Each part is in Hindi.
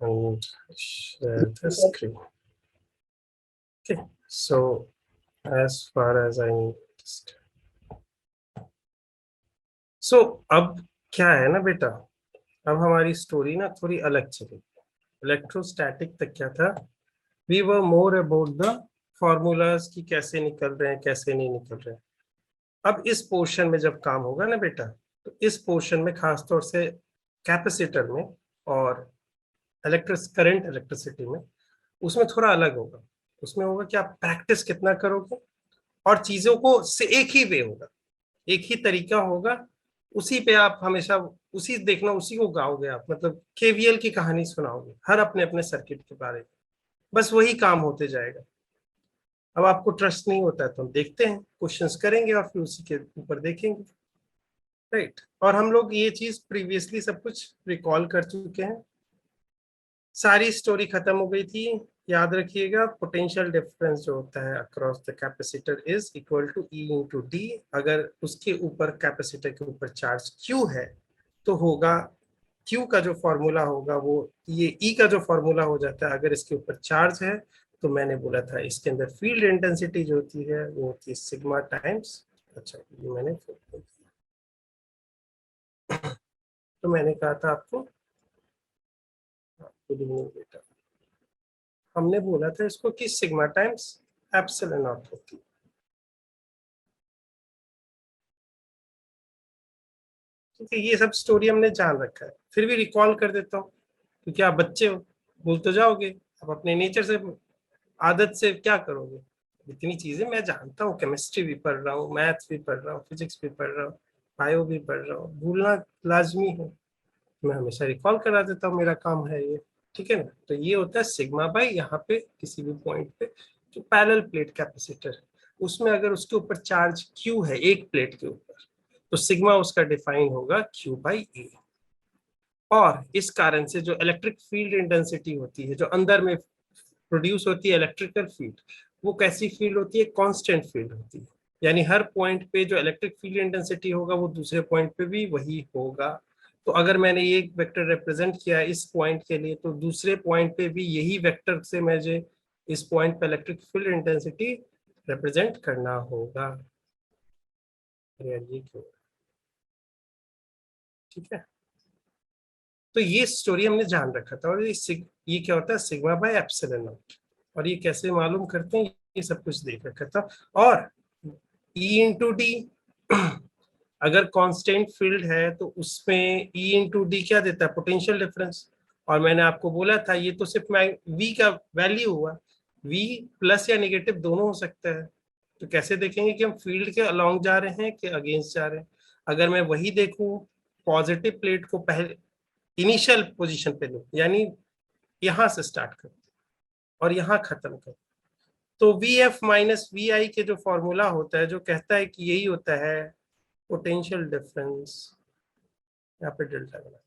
and share the screen. Okay, so as far as I understand, so अब क्या है ना बेटा, अब हमारी स्टोरी ना थोड़ी अलग चली। इलेक्ट्रोस्टैटिक तक क्या था, we were more about the formulas की कैसे निकल रहे हैं कैसे नहीं निकल रहे हैं। अब इस पोर्शन में जब काम होगा ना बेटा, तो इस पोर्शन में खासतौर से कैपेसिटर में और करंट इलेक्ट्रिसिटी में, उसमें थोड़ा अलग होगा। उसमें होगा कि आप प्रैक्टिस कितना करोगे और चीजों को से एक ही वे होगा, एक ही तरीका होगा, उसी पे आप हमेशा उसी देखना, उसी को गाओगे आप, मतलब केवीएल की कहानी सुनाओगे हर अपने अपने सर्किट के बारे में, बस वही काम होते जाएगा। अब आपको ट्रस्ट नहीं होता है तो हम देखते हैं, क्वेश्चंस करेंगे और फिर उसी के ऊपर देखेंगे, राइट। और हम लोग ये चीज प्रीवियसली सब कुछ रिकॉल कर चुके हैं, सारी स्टोरी खत्म हो गई थी। याद रखिएगा, पोटेंशियल डिफरेंस जो होता है across the capacitor is equal to E into D. अगर उसके ऊपर कैपेसिटर के ऊपर चार्ज क्यू है तो होगा क्यू का जो फॉर्मूला होगा वो ये ई का जो फॉर्मूला हो जाता है अगर इसके ऊपर चार्ज है। तो मैंने बोला था इसके अंदर फील्ड इंटेंसिटी जो होती है वो होती है सिग्मा टाइम्स, अच्छा ये मैंने तो मैंने कहा था आपको, बेटा हमने बोला था इसको कि सिग्मा टाइम्स एप्सिलॉन नॉट होती है। ठीक है, ये सब स्टोरी हमने जान रखा है, फिर भी रिकॉल कर देता हूँ क्योंकि आप बच्चे हो, भूल तो जाओगे। आप अपने नेचर से, आदत से क्या करोगे, इतनी चीजें मैं जानता हूँ, केमिस्ट्री भी पढ़ रहा हूँ, मैथ्स भी पढ़ रहा हूँ, फिजिक्स भी पढ़ रहा हूँ, बायो भी पढ़ रहा हूँ, भूलना लाजमी है। मैं हमेशा रिकॉल करा देता हूँ, मेरा काम है ये। ठीक है ना, तो ये होता है सिग्मा बाई यहाँ पे किसी भी पॉइंट पे जो पैरेलल प्लेट कैपेसिटर है, उसमें अगर उसके ऊपर चार्ज क्यू है एक प्लेट के ऊपर, तो सिग्मा उसका डिफाइन होगा क्यू बाई ए। और इस कारण से जो इलेक्ट्रिक फील्ड इंटेंसिटी होती है जो अंदर में प्रोड्यूस होती है, इलेक्ट्रिकल फील्ड, वो कैसी फील्ड होती है, कांस्टेंट फील्ड होती है। यानी हर पॉइंट पे जो इलेक्ट्रिक फील्ड इंटेंसिटी होगा वो दूसरे पॉइंट पे भी वही होगा। तो अगर मैंने ये वेक्टर रिप्रेजेंट किया इस पॉइंट के लिए, तो दूसरे पॉइंट पे भी यही वेक्टर से मुझे इस पॉइंट पे इलेक्ट्रिक फील्ड इंटेंसिटी रिप्रेजेंट करना होगा। अरे यार ये क्यों, ठीक है। तो ये स्टोरी हमने जान रखा था, और ये क्या होता है सिग्मा बाय एप्सिलॉन नॉट, और ये कैसे मालूम करते हैं ये सब कुछ देख रखा था। और ई इंटू डी, अगर कांस्टेंट फील्ड है तो उसमें ई इंटू डी क्या देता है, पोटेंशियल डिफरेंस। और मैंने आपको बोला था ये तो सिर्फ वी का वैल्यू हुआ, वी प्लस या नेगेटिव दोनों हो सकता है। तो कैसे देखेंगे कि हम फील्ड के अलोंग जा रहे हैं कि अगेंस्ट जा रहे हैं। अगर मैं वही देखूं, पॉजिटिव प्लेट को पहले इनिशियल पोजीशन पे लो, यानी यहां से स्टार्ट करो और यहां खत्म करो, तो वी एफ माइनस वी आई के जो फॉर्मूला होता है जो कहता है कि यही होता है पोटेंशियल डिफरेंस, यहाँ पे डेल्टा बना,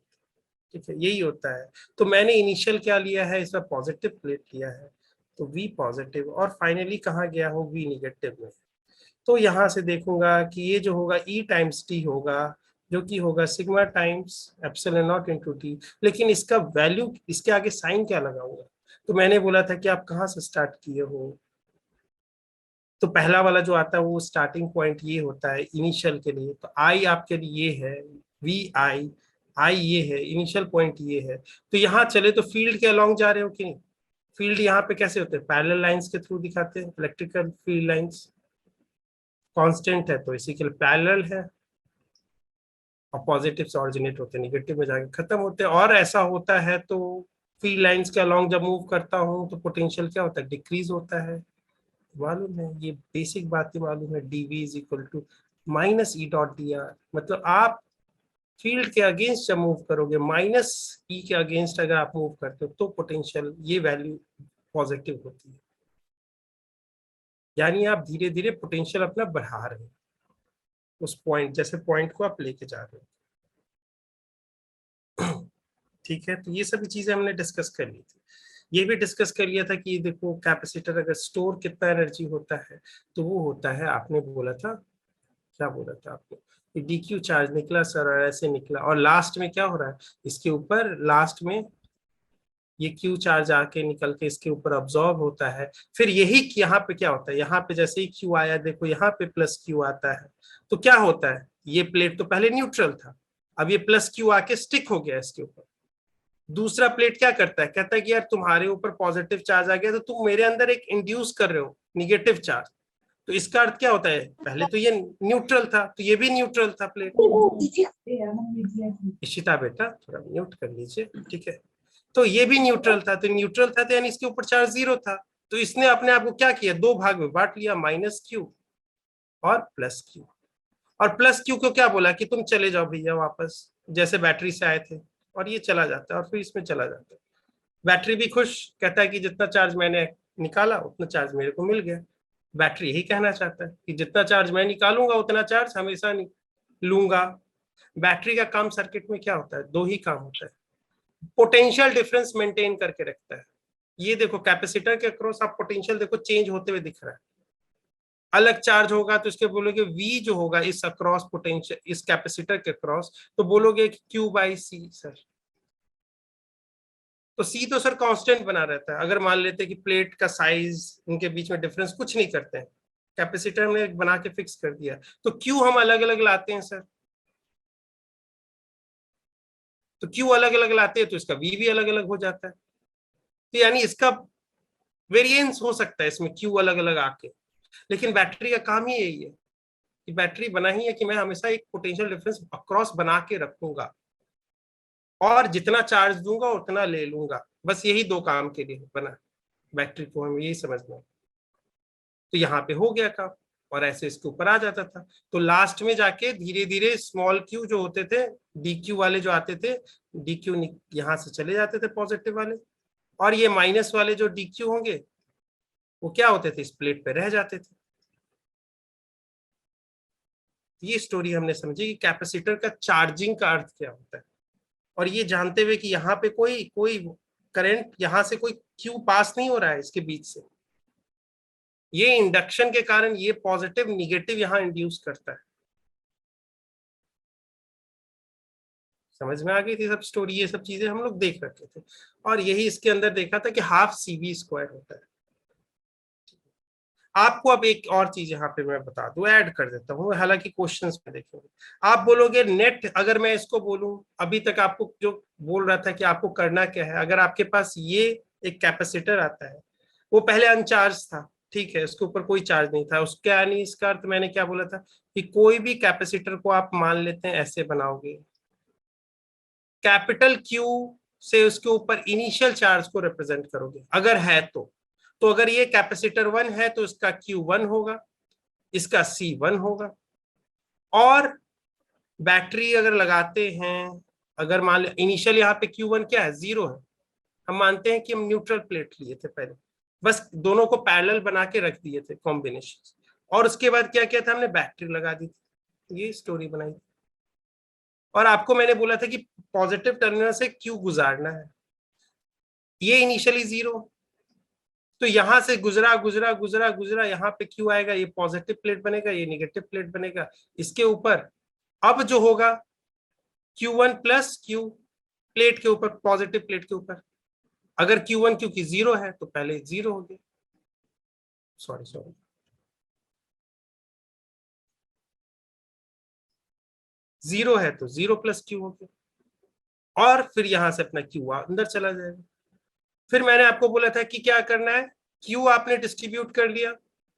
ठीक है यही होता है। तो मैंने इनिशियल क्या लिया है, इसमें पॉजिटिव प्लेट लिया है, तो वी पॉजिटिव, और फाइनली कहाँ गया हूँ, वी निगेटिव में। तो यहां से देखूंगा कि ये जो होगा ई टाइम्स टी होगा, जो कि होगा sigma times epsilon not into T. लेकिन इसका वैल्यू, इसके आगे साइन क्या लगाऊंगा, तो मैंने बोला था कि आप कहाँ से स्टार्ट किए हो, तो पहला वाला जो आता है वो स्टार्टिंग पॉइंट ये होता है इनिशियल के लिए, तो आई आपके लिए ये है, वी आई, आई ये है, इनिशियल पॉइंट ये है। तो यहाँ चले तो फील्ड के अलोंग जा रहे हो कि नहीं, फील्ड यहाँ पे कैसे होते हैं, पैरेलल लाइंस के थ्रू दिखाते हैं, इलेक्ट्रिकल फील्ड लाइंस कांस्टेंट है तो इसी के लिए पैरेलल है, और पॉजिटिव से ऑरिजिनेट होते हैं, निगेटिव में जाके खत्म होते हैं। और ऐसा होता है तो फील्ड लाइंस के अलोंग जब मूव करता हूँ तो पोटेंशियल क्या होता है, डिक्रीज होता है। मालूम है, ये बेसिक बातें मालूम है, DV is equal to minus E dot D R. मतलब आप फील्ड के अगेंस्ट जब मूव करोगे, माइनस ई के अगेंस्ट अगर आप मूव करते हो तो पोटेंशियल ये वैल्यू पॉजिटिव होती है, यानी आप धीरे धीरे पोटेंशियल अपना बढ़ा रहे हो उस पॉइंट, जैसे पॉइंट को आप लेके जा रहे हो। ठीक है, तो ये सभी चीजें हमने डिस्कस कर ली थी। ये भी डिस्कस कर लिया था कि देखो कैपेसिटर अगर स्टोर कितना एनर्जी होता है, तो वो होता है, आपने बोला था, क्या बोला था आपने, डी क्यू चार्ज निकला सर, और ऐसे निकला, और लास्ट में क्या हो रहा है, इसके ऊपर लास्ट में ये क्यू चार्ज आके निकल के इसके ऊपर अब्सॉर्ब होता है। फिर यही यहाँ पे क्या होता है, यहाँ पे जैसे ही क्यू आया, देखो यहाँ पे प्लस क्यू आता है, तो क्या होता है, ये प्लेट तो पहले न्यूट्रल था, अब ये प्लस क्यू आके स्टिक हो गया इसके ऊपर। दूसरा प्लेट क्या करता है, कहता है कि यार तुम्हारे ऊपर पॉजिटिव चार्ज आ गया, तो तुम मेरे अंदर एक इंड्यूस कर रहे हो निगेटिव चार्ज। तो इसका अर्थ क्या होता है, पहले तो ये न्यूट्रल था, तो ये भी न्यूट्रल था प्लेट। इशिता बेटा थोड़ा म्यूट कर लीजिए, ठीक है। तो ये भी न्यूट्रल था, तो न्यूट्रल था तो यानी इसके ऊपर चार्ज जीरो था, तो इसने अपने आप को क्या किया, दो भाग में बांट लिया, माइनस क्यू और प्लस क्यू। और प्लस क्यू को क्या बोला कि तुम चले जाओ भैया वापस, जैसे बैटरी से आए थे, और ये चला जाता है और फिर इसमें चला जाता है। बैटरी भी खुश, कहता है कि जितना चार्ज मैंने निकाला उतना चार्ज मेरे को मिल गया। बैटरी यही कहना चाहता है कि जितना चार्ज मैं निकालूंगा उतना चार्ज हमेशा नहीं लूंगा। बैटरी का काम सर्किट में क्या होता है, दो ही काम होता है, पोटेंशियल डिफरेंस मेंटेन करके रखता है। ये देखो कैपेसिटर के अक्रॉस आप पोटेंशियल देखो चेंज होते हुए दिख रहा है, अलग चार्ज होगा तो इसके बोलोगे V जो होगा इस अक्रॉस पोटेंशियल, इस कैपेसिटर के अक्रॉस, तो बोलोगे Q बाई C सर। तो C तो सर कांस्टेंट बना रहता है, अगर मान लेते कि प्लेट का साइज उनके बीच में डिफरेंस कुछ नहीं करते हैं, कैपेसिटर हमने बना के फिक्स कर दिया, तो Q हम अलग अलग लाते हैं सर, तो Q अलग अलग लाते हैं तो इसका V भी अलग अलग हो जाता है। तो यानी इसका वेरिएंस हो सकता है इसमें Q अलग अलग आके, लेकिन बैटरी का काम ही यही है कि बैटरी बना ही है कि मैं हमेशा एक पोटेंशियल डिफरेंस अक्रॉस बना के रखूंगा और जितना चार्ज दूंगा उतना ले लूंगा, बस यही दो काम के लिए बना बैटरी को, हमें यही समझना है। तो यहाँ पे हो गया काम और ऐसे इसके ऊपर आ जाता था, तो लास्ट में जाके धीरे धीरे स्मॉल क्यू जो होते थे, डी क्यू वाले जो आते थे, डी क्यू यहाँ से चले जाते थे पॉजिटिव वाले, और ये माइनस वाले जो डी क्यू होंगे वो क्या होते थे, इस प्लेट पे रह जाते थे। ये स्टोरी हमने समझी कि कैपेसिटर का चार्जिंग का अर्थ क्या होता है, और ये जानते हुए कि यहाँ पे कोई कोई करंट, यहाँ से कोई क्यू पास नहीं हो रहा है इसके बीच से, ये इंडक्शन के कारण ये पॉजिटिव निगेटिव यहाँ इंड्यूस करता है। समझ में आ गई थी सब स्टोरी, ये सब चीजें हम लोग देख रखे थे, और यही इसके अंदर देखा था कि हाफ CV स्क्वायर होता है। आपको अब एक और चीज यहाँ पे मैं बता दूं, ऐड कर देता हूँ, हालांकि क्वेश्चंस में देखेंगे। आप बोलोगे नेट, अगर मैं इसको बोलूं, अभी तक आपको जो बोल रहा था कि आपको करना क्या है, अगर आपके पास ये एक कैपेसिटर आता है, वो पहले अनचार्ज था, ठीक है, उसके ऊपर कोई चार्ज नहीं था, उसके यानी इसका अर्थ मैंने क्या बोला था कि कोई भी कैपेसिटर को आप मान लेते हैं ऐसे बनाओगे, कैपिटल Q से उसके ऊपर इनिशियल चार्ज को रिप्रेजेंट करोगे अगर है तो अगर ये कैपेसिटर 1 है तो इसका Q1 होगा, इसका C1 होगा। और बैटरी अगर लगाते हैं, अगर मान लो इनिशियल यहाँ पे Q1 क्या है, 0 है, हम मानते हैं कि हम न्यूट्रल प्लेट लिए थे पहले, बस दोनों को पैरेलल बना के रख दिए थे कॉम्बिनेशन, और उसके बाद क्या किया था हमने, बैटरी लगा दी थी, ये स्टोरी बनाई थी। और आपको मैंने बोला था कि पॉजिटिव टर्मिनल से Q गुजारना है, ये इनिशियली 0, तो यहां से गुजरा गुजरा गुजरा गुजरा, यहाँ पे Q आएगा, ये पॉजिटिव प्लेट बनेगा, ये निगेटिव प्लेट बनेगा, इसके ऊपर अब जो होगा Q1 प्लस Q प्लेट के ऊपर, पॉजिटिव प्लेट के ऊपर, अगर Q1 क्योंकि 0 है तो पहले 0 हो गया, सॉरी 0 है तो 0 प्लस Q हो गया, और फिर यहां से अपना Q अंदर चला जाएगा। फिर मैंने आपको बोला था कि क्या करना है, Q आपने डिस्ट्रीब्यूट कर लिया,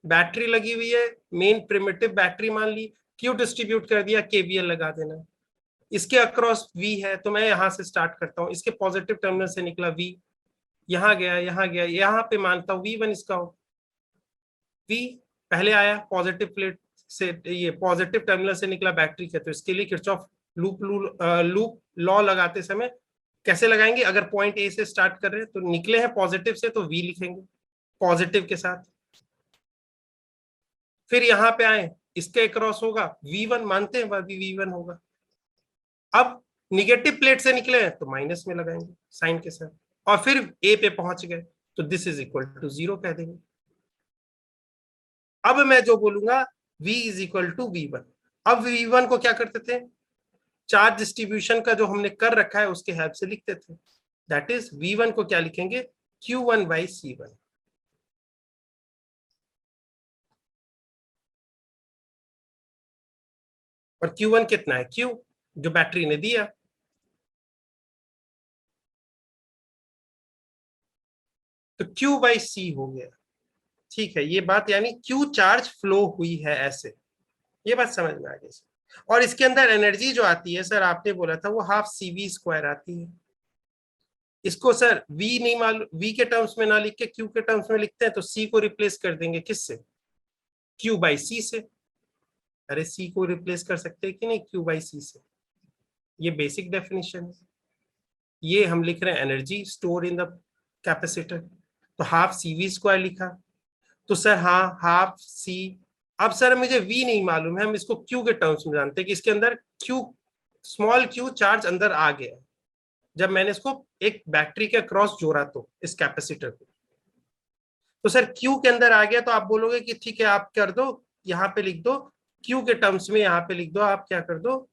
बैटरी लगी हुई है, मेन प्रिमिटिव बैटरी मान ली, Q डिस्ट्रीब्यूट कर दिया, KVL लगा देना। इसके अक्रॉस V है तो मैं यहां से स्टार्ट करता हूं, इसके पॉजिटिव टर्मिनल से निकला V, यहां गया यहां गया, यहां पे मानता हूं V1 इसका हो, V पहले आया पॉजिटिव प्लेट से, ये पॉजिटिव टर्मिनल से निकला बैटरी का, तो इसके लिए किरचॉफ लूप लॉ लगाते समय कैसे लगाएंगे, अगर पॉइंट ए से स्टार्ट कर रहे हैं तो निकले हैं पॉजिटिव से तो V लिखेंगे पॉजिटिव के साथ, फिर यहां पे आए इसके क्रॉस होगा V1, मानते हैं V1 होगा, अब निगेटिव प्लेट से निकले हैं तो माइनस में लगाएंगे साइन के साथ, और फिर ए पे पहुंच गए तो दिस इज इक्वल टू 0 कह देंगे। अब मैं जो बोलूंगा V is equal to V1, अब V1 को क्या करते थे, चार्ज डिस्ट्रीब्यूशन का जो हमने कर रखा है उसके हेल्प से लिखते थे, दैट इज V1 को क्या लिखेंगे, Q1/C1। और Q1 कितना है, Q जो बैटरी ने दिया। तो Q/C हो गया। ठीक है, ये बात यानी Q चार्ज फ्लो हुई है ऐसे, ये बात समझ में आ गई। और इसके अंदर एनर्जी जो आती है सर, आपने बोला था वो हाफ CV² आती है। इसको सर V नहीं मालूम, V के टर्म्स में ना लिख के Q के टर्म्स में लिखते हैं, तो C को रिप्लेस कर देंगे किससे, Q/C से। अरे C को रिप्लेस कर सकते हैं कि नहीं Q/C से, ये बेसिक डेफिनेशन है। ये हम लिख रहे हैं energy store in the capacitor, तो हाफ CV² लिखा। तो सर हाँ, हाफ C। अब सर मुझे V नहीं मालूम है, हम इसको Q के टर्म्स में जानते हैं कि इसके अंदर Q, स्मॉल Q चार्ज अंदर आ गया जब मैंने इसको एक बैटरी के क्रॉस जोड़ा, तो इस कैपेसिटर को। तो सर Q के अंदर आ गया, तो आप बोलोगे कि ठीक है आप कर दो, यहाँ पे लिख दो Q के टर्म्स में, यहाँ पे लिख दो, आप क्या कर दो,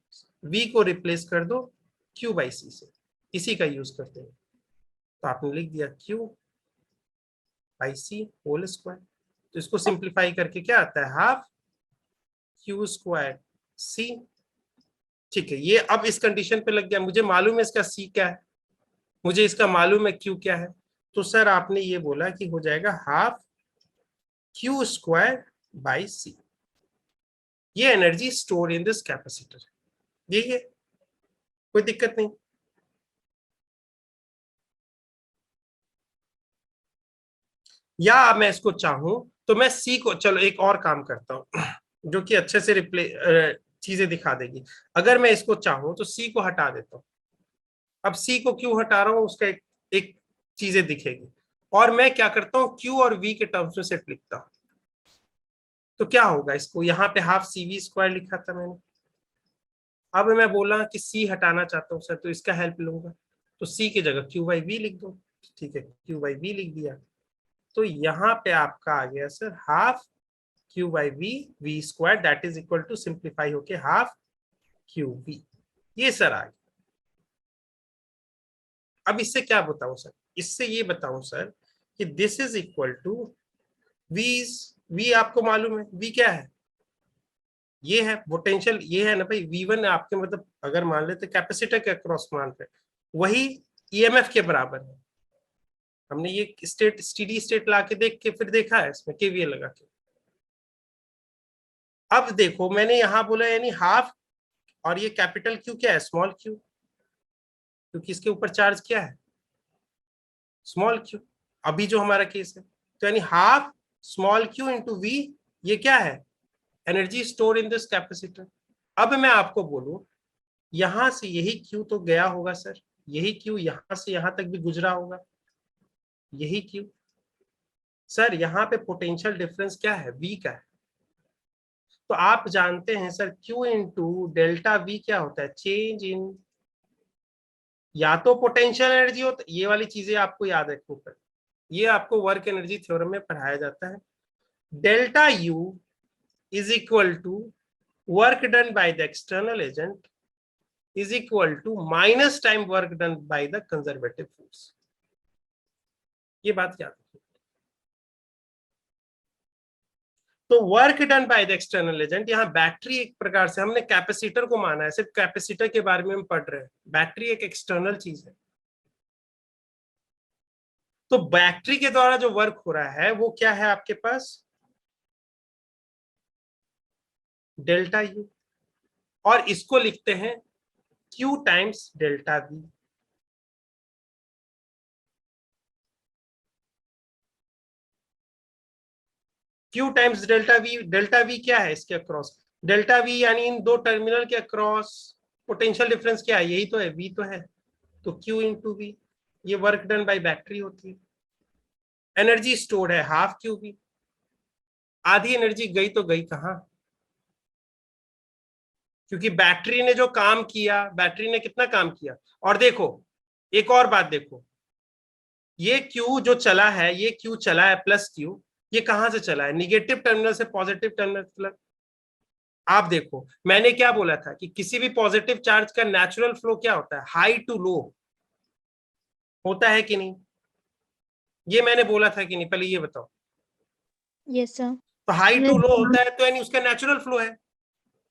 V को रिप्लेस कर दो Q/C से, इसी का यूज करते हैं। तो आपने लिख दिया Q/C होल स्क्वायर। तो इसको सिंप्लीफाई करके क्या आता है, हाफ Q²C। ठीक है, ये अब इस कंडीशन पे लग गया, मुझे मालूम है इसका C क्या है, मुझे इसका मालूम है Q क्या है। तो सर आपने ये बोला कि हो जाएगा हाफ Q²/C। ये energy store in this capacitor, यही है, कोई दिक्कत नहीं। या मैं इसको चाहूं तो मैं C को, चलो एक और काम करता हूं जो कि अच्छे से रिप्ले चीजें दिखा देगी। अगर मैं इसको चाहूं तो C को हटा देता हूं। अब C को क्यों हटा रहा हूं, उसका एक चीजें दिखेगी। और मैं क्या करता हूँ, Q और V के टर्म्स में सिर्फ लिखता हूँ। तो क्या होगा, इसको यहाँ पे हाफ CV² लिखा था मैंने। अब मैं बोला कि C हटाना चाहता हूँ सर, तो इसका हेल्प लूंगा, तो C की जगह Q/V लिख दो। ठीक है, Q/V लिख दिया। तो यहाँ पे आपका आ गया sir half Q/V² that is equal to, simplify होके हाफ QV, ये सर आ गया। अब इससे क्या बताऊं सर, इससे ये बताऊं सर कि this is equal to V। V आपको मालूम है V क्या है, ये है पोटेंशियल, ये है ना भाई V1 आपके, मतलब अगर मान लेते कैपेसिटर के अक्रॉस मान रहे, वही EMF के बराबर है। हमने ये स्टेट स्टेडी स्टेट ला के देख के फिर देखा है इसमें KVL लगा के। अब देखो मैंने यहां बोला यानी हाफ, और ये कैपिटल Q क्या है, स्मॉल Q, क्योंकि इसके ऊपर चार्ज क्या है, स्मॉल Q। अभी जो हमारा केस है, तो यानी half small Q into V, ये क्या है, energy store in this capacitor. अब मैं आपको बोलूं, यहां से यही Q तो गया होगा सर, यही Q यहां से यहां तक भी गुजरा होगा, यही Q। सर यहाँ पे पोटेंशियल डिफरेंस क्या है, V का है। तो आप जानते हैं sir Q into delta V क्या होता है, चेंज इन, या तो पोटेंशियल एनर्जी होता, ये वाली चीजें आपको याद रखनी पड़े, ये आपको वर्क एनर्जी थ्योरम में पढ़ाया जाता है। Delta U is equal to work done by the external agent is equal to minus time work done by the conservative force, ये बात याद रखिए। तो work done by the external agent, यहाँ बैटरी एक प्रकार से हमने कैपेसिटर को माना है, सिर्फ कैपेसिटर के बारे में हम पढ़ रहे हैं, बैटरी एक एक्सटर्नल चीज है। तो बैटरी के द्वारा जो वर्क हो रहा है वो क्या है आपके पास, डेल्टा U, और इसको लिखते हैं Q times delta V। Q times delta V क्या है इसके अक्रॉस, डेल्टा V यानी इन दो टर्मिनल के अक्रॉस पोटेंशियल डिफरेंस क्या है, यही तो है, V तो है। तो Q इंटू V, ये वर्क डन बाय बैटरी होती है। एनर्जी स्टोर्ड है हाफ QV, आधी एनर्जी गई तो गई कहाँ, क्योंकि बैटरी ने जो काम किया, बैटरी ने कितना काम किया। और देखो एक और बात देखो, ये Q जो चला है, ये Q चला है प्लस Q, ये कहां से चला है, निगेटिव टर्मिनल से पॉजिटिव टर्मिनल। आप देखो मैंने क्या बोला था कि किसी भी पॉजिटिव चार्ज का नेचुरल फ्लो क्या होता है, हाई टू लो। होता है कि नहीं? ये मैंने बोला था कि नहीं? पहले ये बताओ। Yes sir. तो हाई टू लो होता है तो यानी उसका नेचुरल फ्लो है।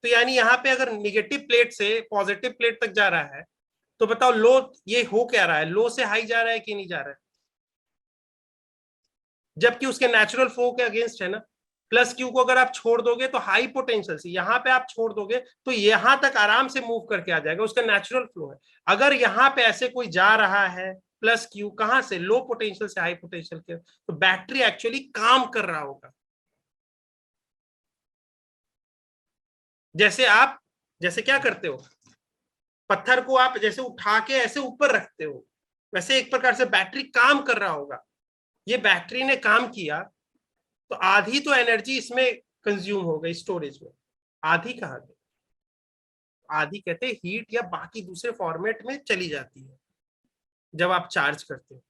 तो यानी यहाँ पे अगर निगेटिव प्लेट से पॉजिटिव प्लेट तक जा रहा है तो बताओ लो ये हो क्या रहा है? लो से हाई जा रहा है कि नहीं जा रहा है? जबकि उसके नेचुरल फ्लो के अगेंस्ट है ना। प्लस क्यू को अगर आप छोड़ दोगे तो हाई पोटेंशियल से यहां पे आप छोड़ दोगे तो यहां तक आराम से मूव करके आ जाएगा, उसका नेचुरल फ्लो है। अगर यहां पे ऐसे कोई जा रहा है प्लस क्यू कहां से, लो पोटेंशियल से हाई पोटेंशियल के, तो बैटरी एक्चुअली काम कर रहा होगा। जैसे क्या करते हो, पत्थर को आप जैसे उठा के ऐसे ऊपर रखते हो, वैसे एक प्रकार से बैटरी काम कर रहा होगा। ये बैटरी ने काम किया तो आधी तो एनर्जी इसमें कंज्यूम हो गई स्टोरेज में। आधी कहाँ गई? आधी कहते हैं हीट या बाकी दूसरे फॉर्मेट में चली जाती है जब आप चार्ज करते हो।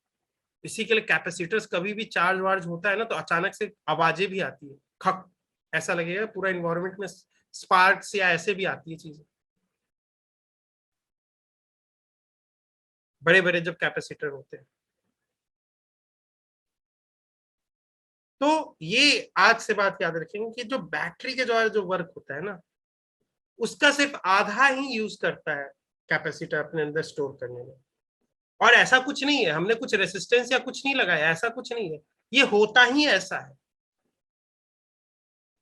इसी के लिए कैपेसिटर्स कभी भी चार्ज वार्ज होता है ना तो अचानक से आवाजें भी आती है, खक ऐसा लगेगा पूरा इन्वायरमेंट में स्पार्क्स या ऐसे भी आती है चीजें, बड़े बड़े जब कैपेसिटर होते हैं। तो ये आज से बात याद रखेंगे कि जो बैटरी के द्वारा जो वर्क होता है ना, उसका सिर्फ आधा ही यूज करता है कैपेसिटर अपने अंदर स्टोर करने में। और ऐसा कुछ नहीं है, हमने कुछ रेसिस्टेंस या कुछ नहीं लगाया, ऐसा कुछ नहीं है, ये होता ही ऐसा है।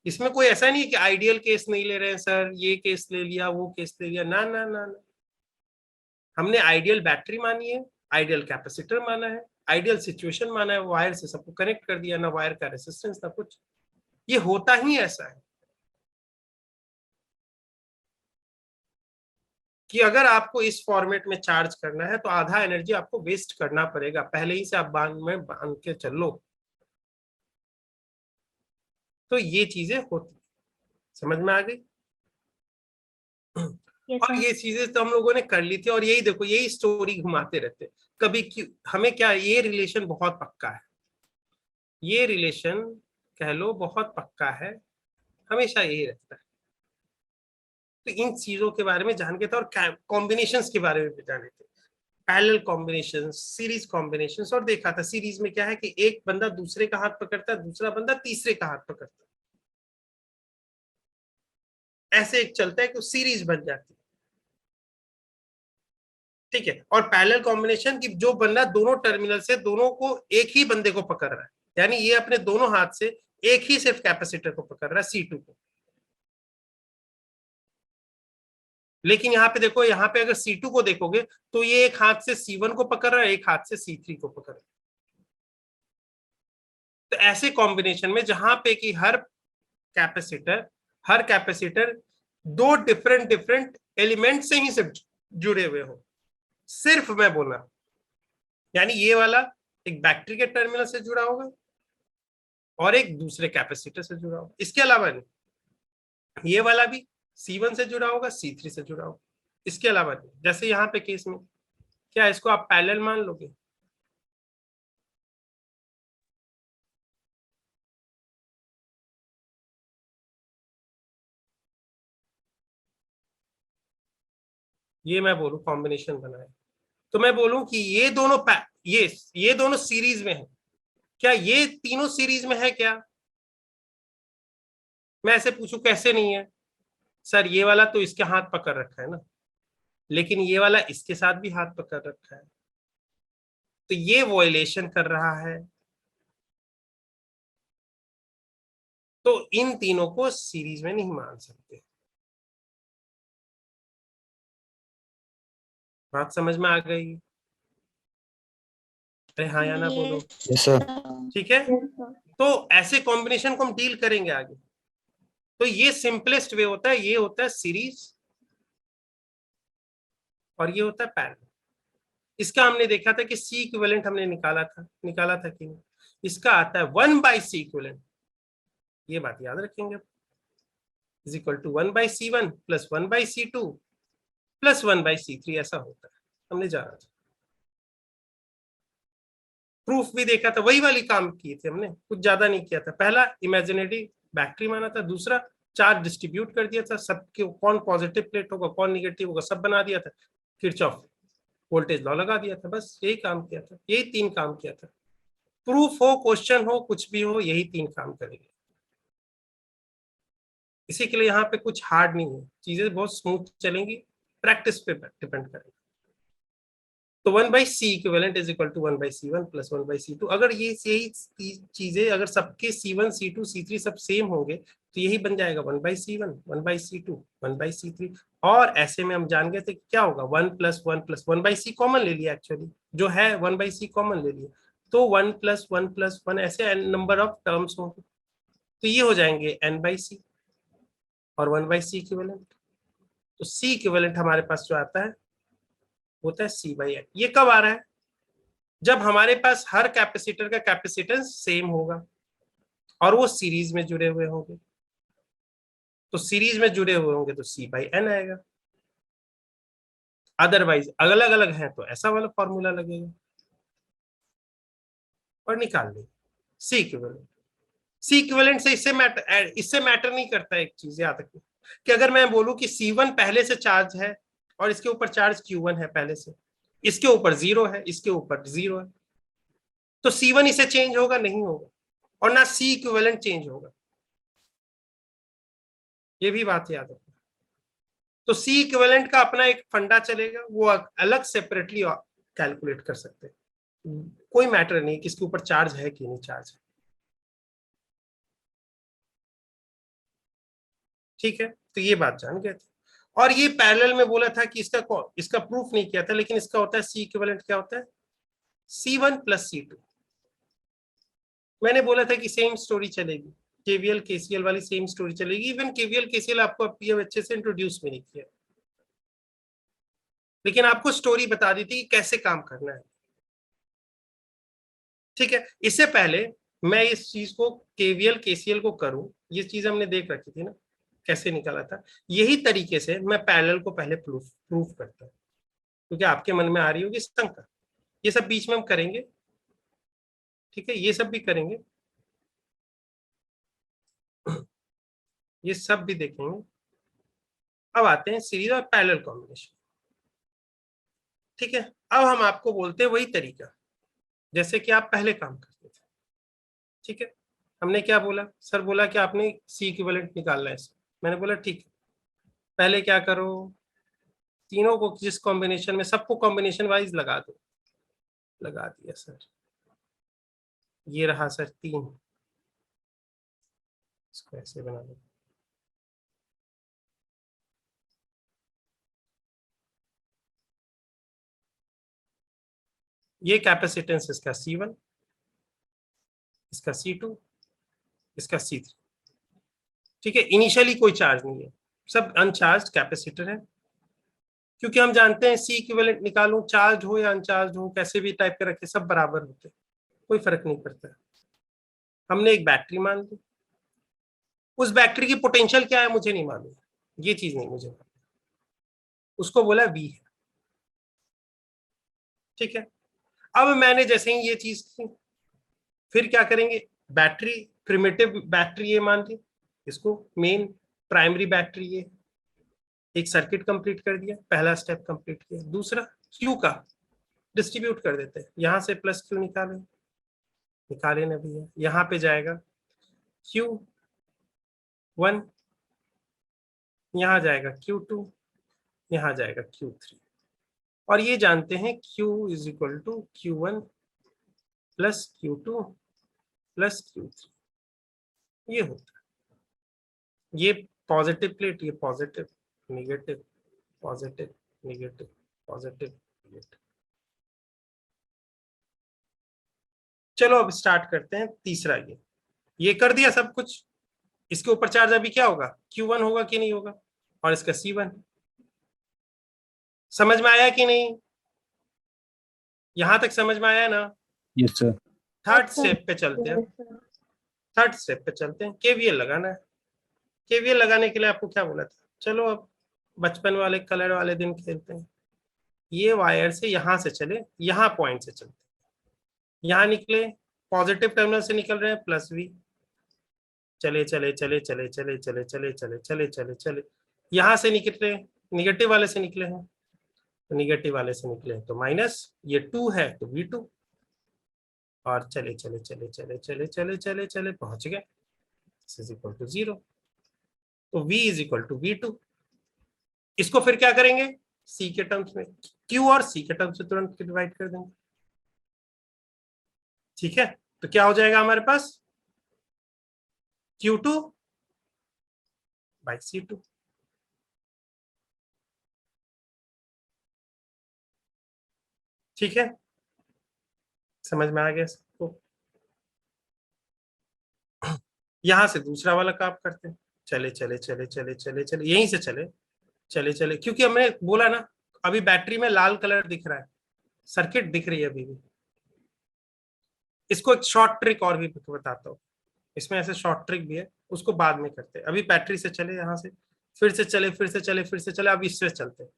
इसमें कोई ऐसा नहीं है कि आइडियल केस नहीं ले रहे हैं सर, ये केस ले लिया वो केस ले लिया, ना ना ना ना। हमने आइडियल बैटरी मानी है, आइडियल कैपेसिटर माना है, आइडियल सिचुएशन माना है, वायर से सबको कनेक्ट कर दिया, ना वायर का रेसिस्टेंस ना कुछ। ये होता ही ऐसा है कि अगर आपको इस फॉर्मेट में चार्ज करना है तो आधा एनर्जी आपको वेस्ट करना पड़ेगा, पहले ही से आप बांध के चलो। तो ये चीजें होती, समझ में आ गई? यस और सर। ये चीजें तो हम लोगों ने कर ली थी, और यही देखो यही स्टोरी घुमाते रहते कभी क्यों। हमें क्या, ये रिलेशन बहुत पक्का है, ये रिलेशन कह लो बहुत पक्का है, हमेशा यही रहता है। तो इन चीजों के बारे में जान के था, और कॉम्बिनेशंस के बारे में भी जाने थे, पैरेलल कॉम्बिनेशन, सीरीज कॉम्बिनेशन। और देखा था सीरीज में क्या है कि एक बंदा दूसरे का हाथ पकड़ता है, दूसरा बंदा तीसरे का हाथ पकड़ता है, ऐसे एक चलता है कि सीरीज बन जाती है। ठीक है, और पैरेलल कॉम्बिनेशन की जो बंदा दोनों टर्मिनल से दोनों को एक ही बंदे को पकड़ रहा है, यानी ये अपने दोनों हाथ से एक ही सिर्फ कैपेसिटर को पकड़ रहा है, C2 को। लेकिन यहाँ पे देखो, यहाँ पे अगर C2 को देखोगे तो ये एक हाथ से C1 को पकड़ रहा है, एक हाथ से C3 को पकड़ रहा है। तो ऐसे कॉम्बिनेशन में जहां पे कि हर कैपेसिटर दो डिफरेंट डिफरेंट एलिमेंट से ही सिर्फ जुड़े हुए हो, सिर्फ मैं बोला, यानी ये वाला एक बैटरी के टर्मिनल से जुड़ा होगा और एक दूसरे कैपेसिटर से जुड़ा होगा, इसके अलावा नहीं। ये वाला भी C1 से जुड़ा होगा, C3 से जुड़ा होगा, इसके अलावा नहीं। जैसे यहाँ पे केस में क्या इसको आप पैरेलल मान लोगे? ये मैं बोलूं कॉम्बिनेशन बनाए तो मैं बोलूं कि ये दोनों सीरीज में है क्या? ये तीनों सीरीज में है क्या? मैं ऐसे पूछूं कैसे नहीं है? सर ये वाला तो इसके हाथ पकड़ रखा है ना, लेकिन ये वाला इसके साथ भी हाथ पकड़ रखा है, तो ये वॉयलेशन कर रहा है। तो इन तीनों को सीरीज में नहीं मान सकते। बात समझ में आ गई? अरे हाँ या ना बोलो। Yes sir. ठीक है, तो ऐसे कॉम्बिनेशन को हम डील करेंगे आगे। तो ये सिंपलेस्ट वे होता है, ये होता है सीरीज और ये होता है पैरेलल। इसका हमने देखा था कि सी इक्विवेलेंट हमने निकाला था कि नहीं? इसका आता है 1/C इक्विवेलेंट, ये बात याद रखेंगे, is equal to 1/C1 plus 1/C2 plus 1/C3, ऐसा होता है, हमने जाना था। प्रूफ भी देखा था, वही वाली काम किए थे हमने, कुछ ज्यादा नहीं किया था। पहला इमेजिनरी बैटरी माना था, दूसरा चार्ज डिस्ट्रीब्यूट कर दिया था, सबके कौन पॉजिटिव प्लेट होगा कौन निगेटिव होगा सब बना दिया था, किरचॉफ वोल्टेज लॉ लगा दिया था, बस यही काम किया था, यही 3 काम किया था। प्रूफ हो, क्वेश्चन हो, कुछ भी हो, यही 3 काम करेंगे। इसी के लिए यहाँ पे कुछ हार्ड नहीं है, चीजें बहुत स्मूथ चलेंगी, प्रैक्टिस पे डिपेंड करेंगे। तो 1/c equivalent is equal to 1/c1 plus 1/c2। अगर ये यही चीजें अगर सबके c1 c2 c3 सब सेम होंगे तो यही बन जाएगा 1/c1 1/c2 1/c3। और ऐसे में हम जान गए थे क्या होगा, 1 प्लस 1 प्लस 1/c कॉमन ले लिया, एक्चुअली जो है 1/c कॉमन ले लिया, तो 1 प्लस 1 प्लस 1 ऐसे नंबर ऑफ टर्म्स होंगे, तो ये हो जाएंगे n/c और 1/c इक्विवेलेंट। तो c इक्विवेलेंट हमारे पास जो आता है होता है c/n। ये कब आ रहा है, जब हमारे पास हर कैपेसिटर का कैपेसिटेंस सेम होगा और वो सीरीज में जुड़े हुए होंगे। तो सीरीज में जुड़े हुए होंगे तो c/n आएगा, अदरवाइज अलग अलग है तो ऐसा वाला फॉर्मूला लगेगा और निकाल लेंगे c इक्विवेलेंट। c इक्विवेलेंट से इससे मैटर नहीं करता। एक चीज याद रखिए कि अगर मैं बोलूं कि c1 पहले से चार्ज है और इसके ऊपर चार्ज q1 है पहले से, इसके ऊपर 0 है, इसके ऊपर 0 है, तो c1 इसे चेंज होगा नहीं होगा, और ना c इक्विवेलेंट चेंज होगा। ये भी बात याद रखना। तो c इक्विवेलेंट का अपना एक फंडा चलेगा, वो अलग सेपरेटली कैलकुलेट कर सकते हैं, कोई मैटर नहीं किसके ऊपर चार्ज है कि नहीं चार्ज है। ठीक है, तो ये बात जान गए थे। और ये पैरेलल में बोला था कि इसका प्रूफ नहीं किया था, लेकिन इसका होता है c इक्विवेलेंट क्या होता है, c1 प्लस c2। मैंने बोला था कि सेम स्टोरी चलेगी, केवीएल केसीएल वाली सेम स्टोरी चलेगी। इवन केवीएल केसीएल आपको अब अच्छे से इंट्रोड्यूस भी नहीं किया, लेकिन आपको स्टोरी बता दी थी कि कैसे काम करना है। ठीक है, इससे पहले मैं इस चीज को केवीएल केसीएल को करूं, ये चीज हमने देख रखी थी ना कैसे निकाला था। यही तरीके से मैं पैरेलल को पहले प्रूफ करता हूं, क्योंकि आपके मन में आ रही होगी शंका। ये सब बीच में हम करेंगे, ठीक है, ये सब भी करेंगे, ये सब भी देखेंगे। अब आते हैं सीरीज और पैरेलल कॉम्बिनेशन। ठीक है, अब हम आपको बोलते हैं वही तरीका जैसे कि आप पहले काम करते थे। ठीक है, हमने क्या बोला, सर बोला कि आपने सी इक्विवेलेंट निकालना है। मैंने बोला ठीक है, पहले क्या करो, तीनों को जिस कॉम्बिनेशन में, सबको कॉम्बिनेशन वाइज लगा दो। लगा दिया सर, ये रहा सर 3, इसको ऐसे बना दो। ये कैपेसिटेंस इसका C1, इसका C2, इसका C3। ठीक है, इनिशियली कोई चार्ज नहीं है, सब अनचार्ज कैपेसिटर है, क्योंकि हम जानते हैं सी इक्विवेलेंट निकालूं चार्ज हो या अनचार्ज हो, कैसे भी टाइप के रखे सब बराबर होते हैं, कोई फर्क नहीं पड़ता। हमने एक बैटरी मान ली, उस बैटरी की पोटेंशियल क्या है मुझे नहीं मालूम, ये चीज नहीं मुझे मालूम, उसको बोला V है। ठीक है, अब मैंने जैसे ही ये चीज की, फिर क्या करेंगे, बैटरी प्रिमिटिव बैटरी ये मान ली, इसको मेन प्राइमरी बैटरी ये, एक सर्किट कंप्लीट कर दिया, पहला स्टेप कंप्लीट किया। दूसरा क्यू का डिस्ट्रीब्यूट कर देते हैं, यहां से प्लस क्यू निकाले ना भैया, यहाँ पे जाएगा Q1, यहाँ जाएगा Q2, यहाँ जाएगा Q3। और ये जानते हैं Q is equal to Q1 plus Q2 plus Q3, ये होता है। ये पॉजिटिव प्लेट, ये positive negative positive negative positive negative. चलो अब स्टार्ट करते हैं तीसरा। ये कर दिया सब कुछ, इसके ऊपर चार्ज अभी क्या होगा, Q1 होगा कि नहीं होगा, और इसका C1। समझ में आया कि नहीं, यहां तक समझ में आया ना। Yes sir. थर्ड स्टेप पे चलते हैं, थर्ड स्टेप पे चलते हैं, केवीएल लगाना है। केवीएल लगाने के लिए आपको क्या बोला था, चलो अब बचपन वाले कलर वाले दिन खेलते हैं। ये वायर से यहां से चले, यहाँ पॉइंट से चलते, यहाँ निकले, पॉजिटिव टर्मिनल से निकल रहे हैं प्लस V, चले चले चले चले चले चले चले चले चले चले चले, यहां से निकले, निगेटिव वाले से निकले हैं, तो निगेटिव वाले से निकले तो माइनस, ये 2 है तो V2, और चले चले चले चले चले चले चले चले पहुंच गए, इज इक्वल टू 0। तो V is equal to V2। इसको फिर क्या करेंगे, C के टर्म्स में, Q और C के टर्म्स में तुरंत डिवाइड कर देंगे। ठीक है, तो क्या हो जाएगा हमारे पास, Q2 बाई C2। ठीक है, समझ में आ गया सबको। यहां से दूसरा वाला काम करते हैं, चले चले चले चले चले चले यहीं से चले चले चले, क्योंकि हमने बोला ना अभी बैटरी में लाल कलर दिख रहा है, सर्किट दिख रही है अभी भी। इसको एक शॉर्ट ट्रिक और भी बताता हूँ, इसमें ऐसे शॉर्ट ट्रिक भी है, उसको बाद में करते हैं। अभी बैटरी से चले, यहाँ से फिर से चले, फिर से चले, फिर से चले, अब इससे चलते हैं,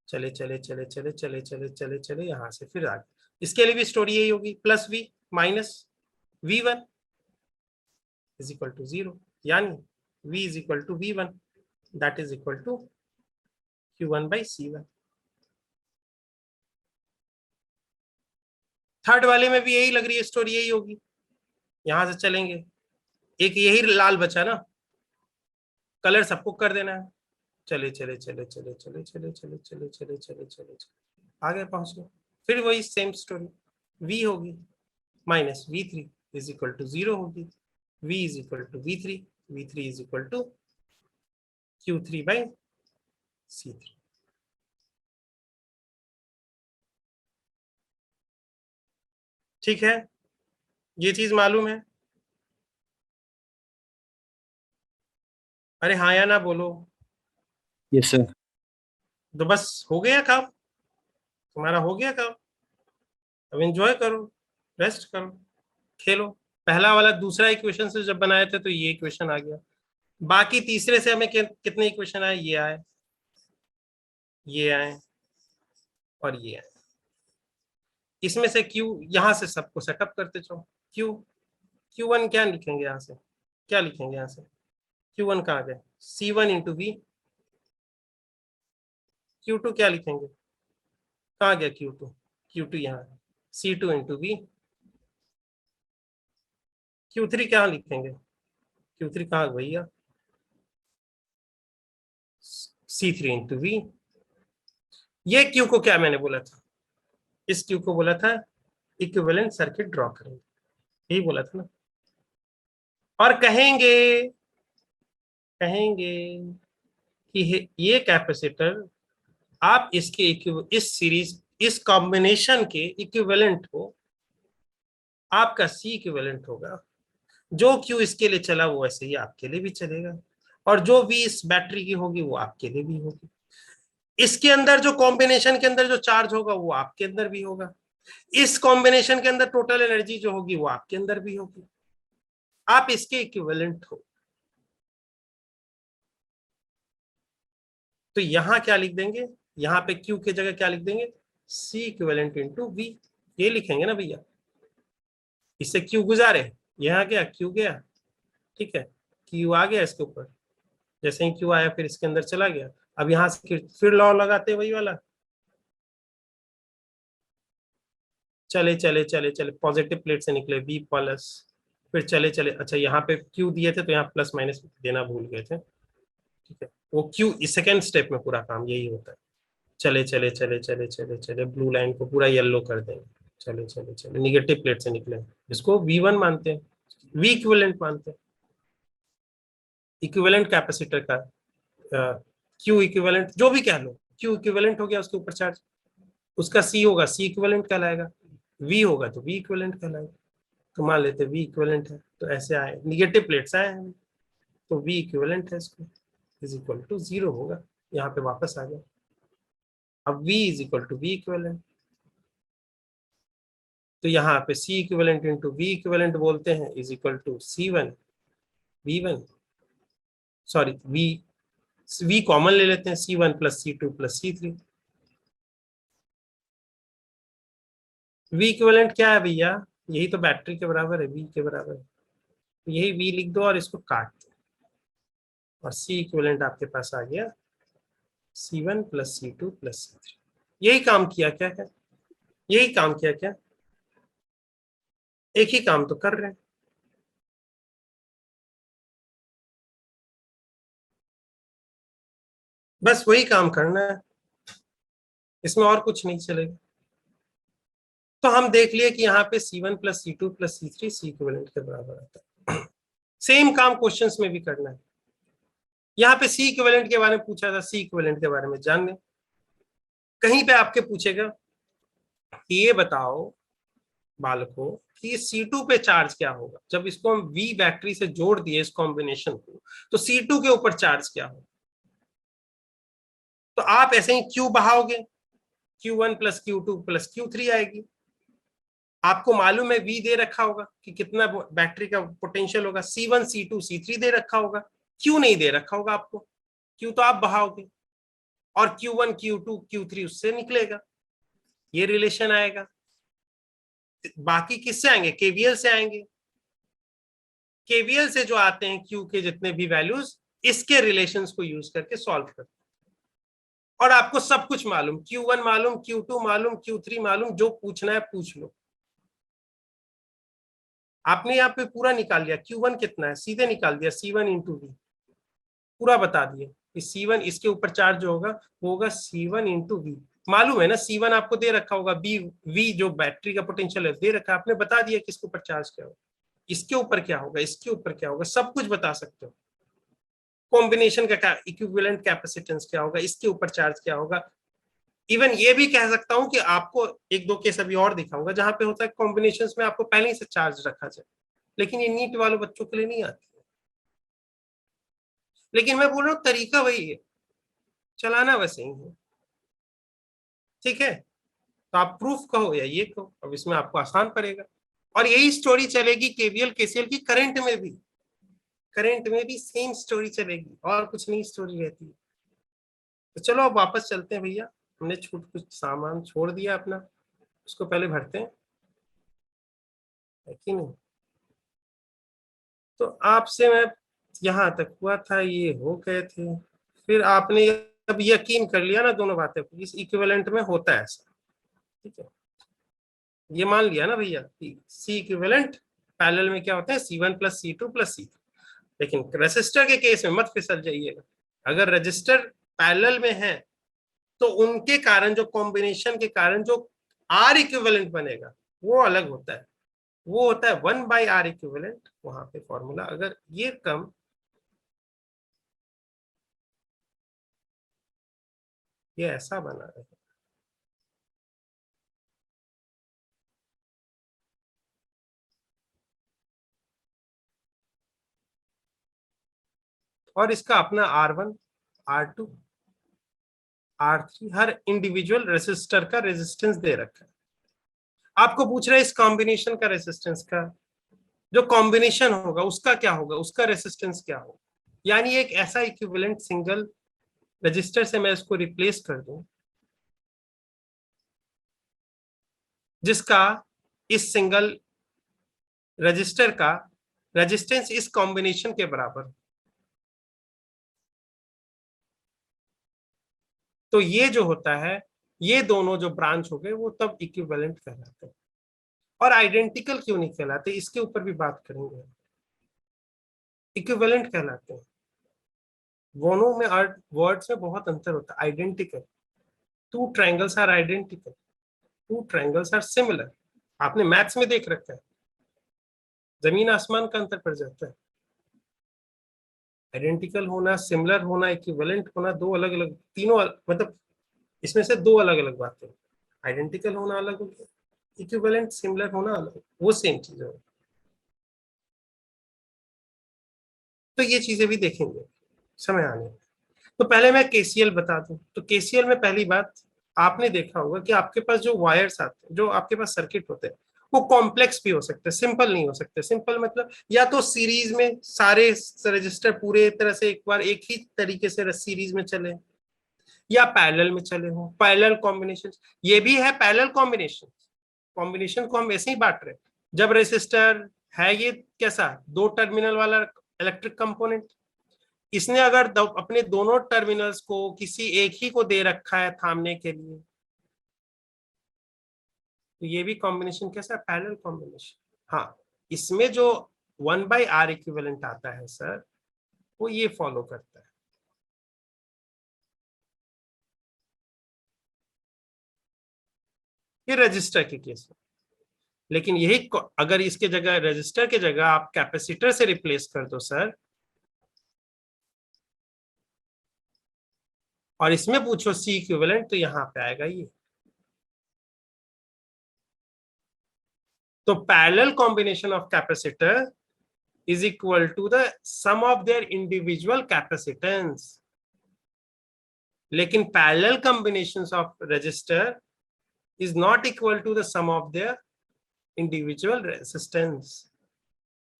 चले चले चले चले चले चले चले चले यहाँ से फिर आगे। इसके लिए भी स्टोरी यही होगी, plus V minus V1 is equal to 0, यानी V is equal to V1 that is equal to Q1 by C1। Third वाले में भी यही लग रही है, स्टोरी यही होगी। यहां से चलेंगे, एक यही लाल बचा ना, कलर सबको कर देना है, चले चले चले चले चले चले चले चले चले चले चले आगे पहुंच गए, फिर वही सेम स्टोरी, V होगी minus V3 is equal to 0 होगी, V is equal to V3, V3 is equal to Q3 by C3। ठीक है, ये चीज मालूम है? अरे हाँ या ना बोलो। Yes sir. तो बस हो गया काम, तुम्हारा हो गया काम। अब एंजॉय करो, रेस्ट करो, खेलो। पहला वाला दूसरा इक्वेशन से जब बनाए थे तो ये इक्वेशन आ गया, बाकी तीसरे से हमें कितने इक्वेशन आए, ये आए, ये आए और ये आए। इसमें से Q यहां से सबको सेटअप करते चलो। Q Q1 क्या लिखेंगे, यहां से क्या लिखेंगे, यहां से Q1 कहाँ गए, C1 इंटू V। Q2 क्या लिखेंगे, कहाँ गया Q2, Q2 यहाँ, C2 इंटू V। Q3 क्या लिखेंगे, Q3 कहाँ भैया, C3 इंटू V। ये Q को क्या मैंने बोला था, इस Q को बोला था इक्विवेलेंट सर्किट ड्रॉ करेंगे, यही बोला था ना। और कहेंगे कहेंगे कि ये कैपेसिटर आप इसके इस सीरीज, इस कॉम्बिनेशन के इक्विवेलेंट हो, आपका C इक्विवेलेंट होगा। जो Q इसके लिए चला वो वैसे ही आपके लिए भी चलेगा, और जो V इस बैटरी की होगी वो आपके लिए भी होगी। इसके अंदर जो कॉम्बिनेशन के अंदर जो चार्ज होगा वो आपके अंदर भी होगा, इस कॉम्बिनेशन के अंदर टोटल एनर्जी जो होगी वो आपके अंदर भी होगी। आप इसके इक्विवेलेंट हो। तो यहां क्या लिख देंगे, यहां पे Q की जगह क्या लिख देंगे, C इक्विवेलेंट इंटू V, ये लिखेंगे ना भैया। इससे Q गुजारे, यहाँ गया Q गया, ठीक है, Q आ गया इसके ऊपर, जैसे ही Q आया फिर इसके अंदर चला गया। अब यहां से फिर लॉ लगाते वही वाला, चले चले चले चले पॉजिटिव प्लेट से निकले V प्लस, फिर चले चले, अच्छा यहाँ पे Q दिए थे तो यहाँ प्लस माइनस देना भूल गए थे, ठीक है, वो Q इस सेकेंड स्टेप में पूरा काम यही होता है। चले चले चले चले चले चले ब्लू लाइन को पूरा येलो कर देंगे, चले चले चले निगेटिव प्लेट से निकले, इसको V1 मानते हैं, V इक्विवेलेंट मानते हैं, इक्विवेलेंट कैपेसिटर का Q इक्विवेलेंट जो भी कह लो, Q इक्विवेलेंट हो गया उसके ऊपर चार्ज, उसका C होगा, C इक्विवेलेंट कहलाएगा, V होगा तो V इक्विवेलेंट कहलाएगा। तो मान लेते V इक्विवेलेंट है, तो ऐसे आए निगेटिव प्लेट्स आए हैं, तो V इक्विवेलेंट है इसको, इज इक्वल टू 0 होगा, यहाँ पे वापस आ गया। अब V is equal to V equivalent, तो यहाँ पे C equivalent into V equivalent बोलते हैं, is equal to C1 V1, sorry V common ले लेते हैं, C1 plus C2 plus C3। V equivalent क्या है भैया, यही तो बैटरी के बराबर है, V के बराबर है, तो यही V लिख दो और इसको काट दो, और C इक्विवेलेंट आपके पास आ गया C1 plus C2 plus C3। यही काम किया क्या है? यही काम किया क्या? एक ही काम तो कर रहे हैं। बस वही काम करना है, इसमें और कुछ नहीं चलेगा। तो हम देख लिए कि यहाँ पे C1 plus C2 plus C3 सी इक्विवेलेंट के बराबर आता है। सेम काम क्वेश्चंस में भी करना है। यहाँ पे सी इक्विवेलेंट के बारे में पूछा था, सी इक्विवेलेंट के बारे में जानने। कहीं पे आपके पूछेगा कि ये बताओ बालकों कि C2 पे चार्ज क्या होगा जब इसको हम V बैटरी से जोड़ दिए इस कॉम्बिनेशन को, तो C2 के ऊपर चार्ज क्या होगा। तो आप ऐसे ही Q बहाओगे, Q1 plus Q2 plus Q3 आएगी। आपको मालूम है V दे रखा होगा कि कितना बैटरी का पोटेंशियल होगा, C1 C2 C3 दे रखा होगा, Q नहीं दे रखा होगा आपको। Q तो आप बहाओगे और Q1 Q2 Q3 उससे निकलेगा, ये रिलेशन आएगा। बाकी किससे आएंगे? केवीएल से आएंगे। केवीएल से जो आते हैं Q के जितने भी वैल्यूज, इसके रिलेशंस को यूज करके सॉल्व करते हैं। और आपको सब कुछ मालूम, Q1 मालूम, Q2 मालूम, Q3 मालूम, जो पूछना है पूछ लो। आपने यहाँ पे पूरा निकाल लिया, Q1 कितना है सीधे निकाल दिया, C1 इंटू वी, पूरा बता दिया कि C1 इसके ऊपर चार्ज जो होगा वो होगा C1 इंटू वी। मालूम है ना, C1 आपको दे रखा होगा, बी वी जो बैटरी का पोटेंशियल है दे रखा है, आपने बता दिया कि इसके ऊपर चार्ज क्या होगा, इसके ऊपर क्या होगा, इसके ऊपर क्या होगा, सब कुछ बता सकते हो। कॉम्बिनेशन का इक्विवेलेंट कैपेसिटेंस क्या होगा, इसके ऊपर चार्ज क्या होगा। इवन ये भी कह सकता हूं कि आपको एक दो केस अभी और दिखाऊंगा जहां पे होता है कॉम्बिनेशंस में आपको पहले ही से चार्ज रखा जाए, लेकिन ये नीट वाले बच्चों के लिए नहीं आती है। लेकिन मैं बोल रहा हूँ तरीका वही है, चलाना वैसे ही है। ठीक है, तो आप प्रूफ कहो या ये कहो, अब इसमें आपको आसान पड़ेगा। और यही स्टोरी चलेगी केवीएल केसीएल की करंट में भी। करंट में भी सेम स्टोरी चलेगी, और कुछ नहीं स्टोरी रहती है। तो चलो अब वापस चलते हैं भैया, हमने छूट कुछ सामान छोड़ दिया अपना, उसको पहले भरते हैं, है कि नहीं। तो आपसे मैं यहाँ तक हुआ था, ये हो गए थे। फिर आपने अब यकीन कर लिया ना दोनों बातें, इस इक्विवेलेंट में होता है ऐसा। ठीक है, ये मान लिया ना भैया कि सी इक्विवेलेंट पैरेलल में क्या होता है, C1 plus C2 plus C3। लेकिन रेजिस्टर के केस में मत फिसल जाइएगा। अगर रजिस्टर पैरेलल में है तो उनके कारण जो कॉम्बिनेशन के कारण जो आर इक्विवेलेंट बनेगा वो अलग होता है, वो होता है 1/R इक्विवेलेंट। वहां पे फॉर्मूला अगर ये कम, ये ऐसा बना है, और इसका अपना R1 R2 R3 हर इंडिविजुअल रेसिस्टर का रेजिस्टेंस दे रखा है। आपको पूछ रहे हैं इस कॉम्बिनेशन का रेजिस्टेंस का, जो कॉम्बिनेशन होगा उसका क्या होगा, उसका रेसिस्टेंस क्या होगा। यानी एक ऐसा इक्विवेलेंट सिंगल रजिस्टर से मैं इसको रिप्लेस कर दूं जिसका इस सिंगल रजिस्टर का रेजिस्टेंस इस कॉम्बिनेशन के बराबर, तो ये जो होता है, ये दोनों जो ब्रांच हो गए वो तब इक्विवेलेंट कहलाते हैं। और आइडेंटिकल क्यों नहीं कहलाते, इसके ऊपर भी बात करेंगे। इक्विवेलेंट कहलाते हैं, दोनों में वर्ड्स में बहुत अंतर होता है। Identical, two triangles are identical, two triangles are similar, आपने मैथ्स में देख रखा है, जमीन आसमान का अंतर पड़ जाता है। आइडेंटिकल होना, सिमिलर होना, इक्विवेलेंट होना, दो अलग अलग, तीनों मतलब इसमें से दो अलग अलग बातें। आइडेंटिकल होना अलग हो गया, इक्विवेलेंट सिमिलर होना अलग, वो सेम चीज है। तो ये चीजें भी देखेंगे समय आने में। तो पहले मैं केसीएल बता दूं, तो केसीएल में पहली बात, आपने देखा होगा कि आपके पास जो वायर्स आते हैं, जो आपके पास सर्किट होते हैं, वो कॉम्प्लेक्स भी हो सकते हैं, सिंपल नहीं हो सकते। सिंपल मतलब या तो सीरीज में सारे रजिस्टर पूरे तरह से एक बार एक ही तरीके से सीरीज में चले, या पैरेलल में चले हो, पैरेलल कॉम्बिनेशन। ये भी है पैरेलल कॉम्बिनेशन, कॉम्बिनेशन को हम ऐसे ही बांट रहे हैं। जब रेसिस्टर है ये कैसा, दो टर्मिनल वाला इलेक्ट्रिक कंपोनेंट, इसने अगर अपने दोनों टर्मिनल्स को किसी एक ही को दे रखा है थामने के लिए, तो ये भी कॉम्बिनेशन कैसा है, पैरेलल कॉम्बिनेशन। हाँ, इसमें जो 1/r इक्विवेलेंट आता है सर, वो ये फॉलो करता है। ये रजिस्टर के केस में, लेकिन यही अगर इसके जगह, रजिस्टर के जगह आप कैपेसिटर से रिप्लेस कर दो सर, और इसमें पूछो सी इक्विवेलेंट, तो यहां पे आएगा ये। तो parallel combination of capacitor is equal to the sum of their individual capacitance, लेकिन parallel combinations of resistor is not equal to the sum of their individual resistance।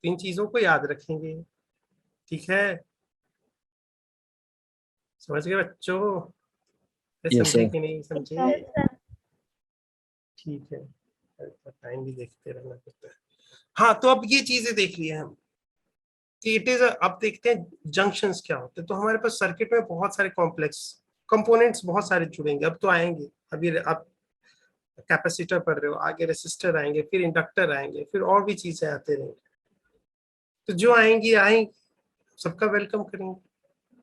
इन चीजों को याद रखेंगे, ठीक है? समझ गए बच्चों? Yes, समझे sir. कि नहीं समझे? Yes, sir. ठीक है, टाइम भी देखते रहना पड़ता है। हाँ, तो अब ये चीजें देख लिया हम कि इट इज, अब देखते हैं जंक्शंस क्या होते हैं। तो हमारे पास सर्किट में बहुत सारे कॉम्प्लेक्स कंपोनेंट्स बहुत सारे जुड़ेंगे, अब तो आएंगे। अभी आप कैपेसिटर पढ़ रहे हो, आगे रेसिस्टर आएंगे, फिर इंडक्टर आएंगे, फिर और भी चीजें आते रहेंगे। तो जो आएंगी आएंगी, सबका वेलकम करेंगे,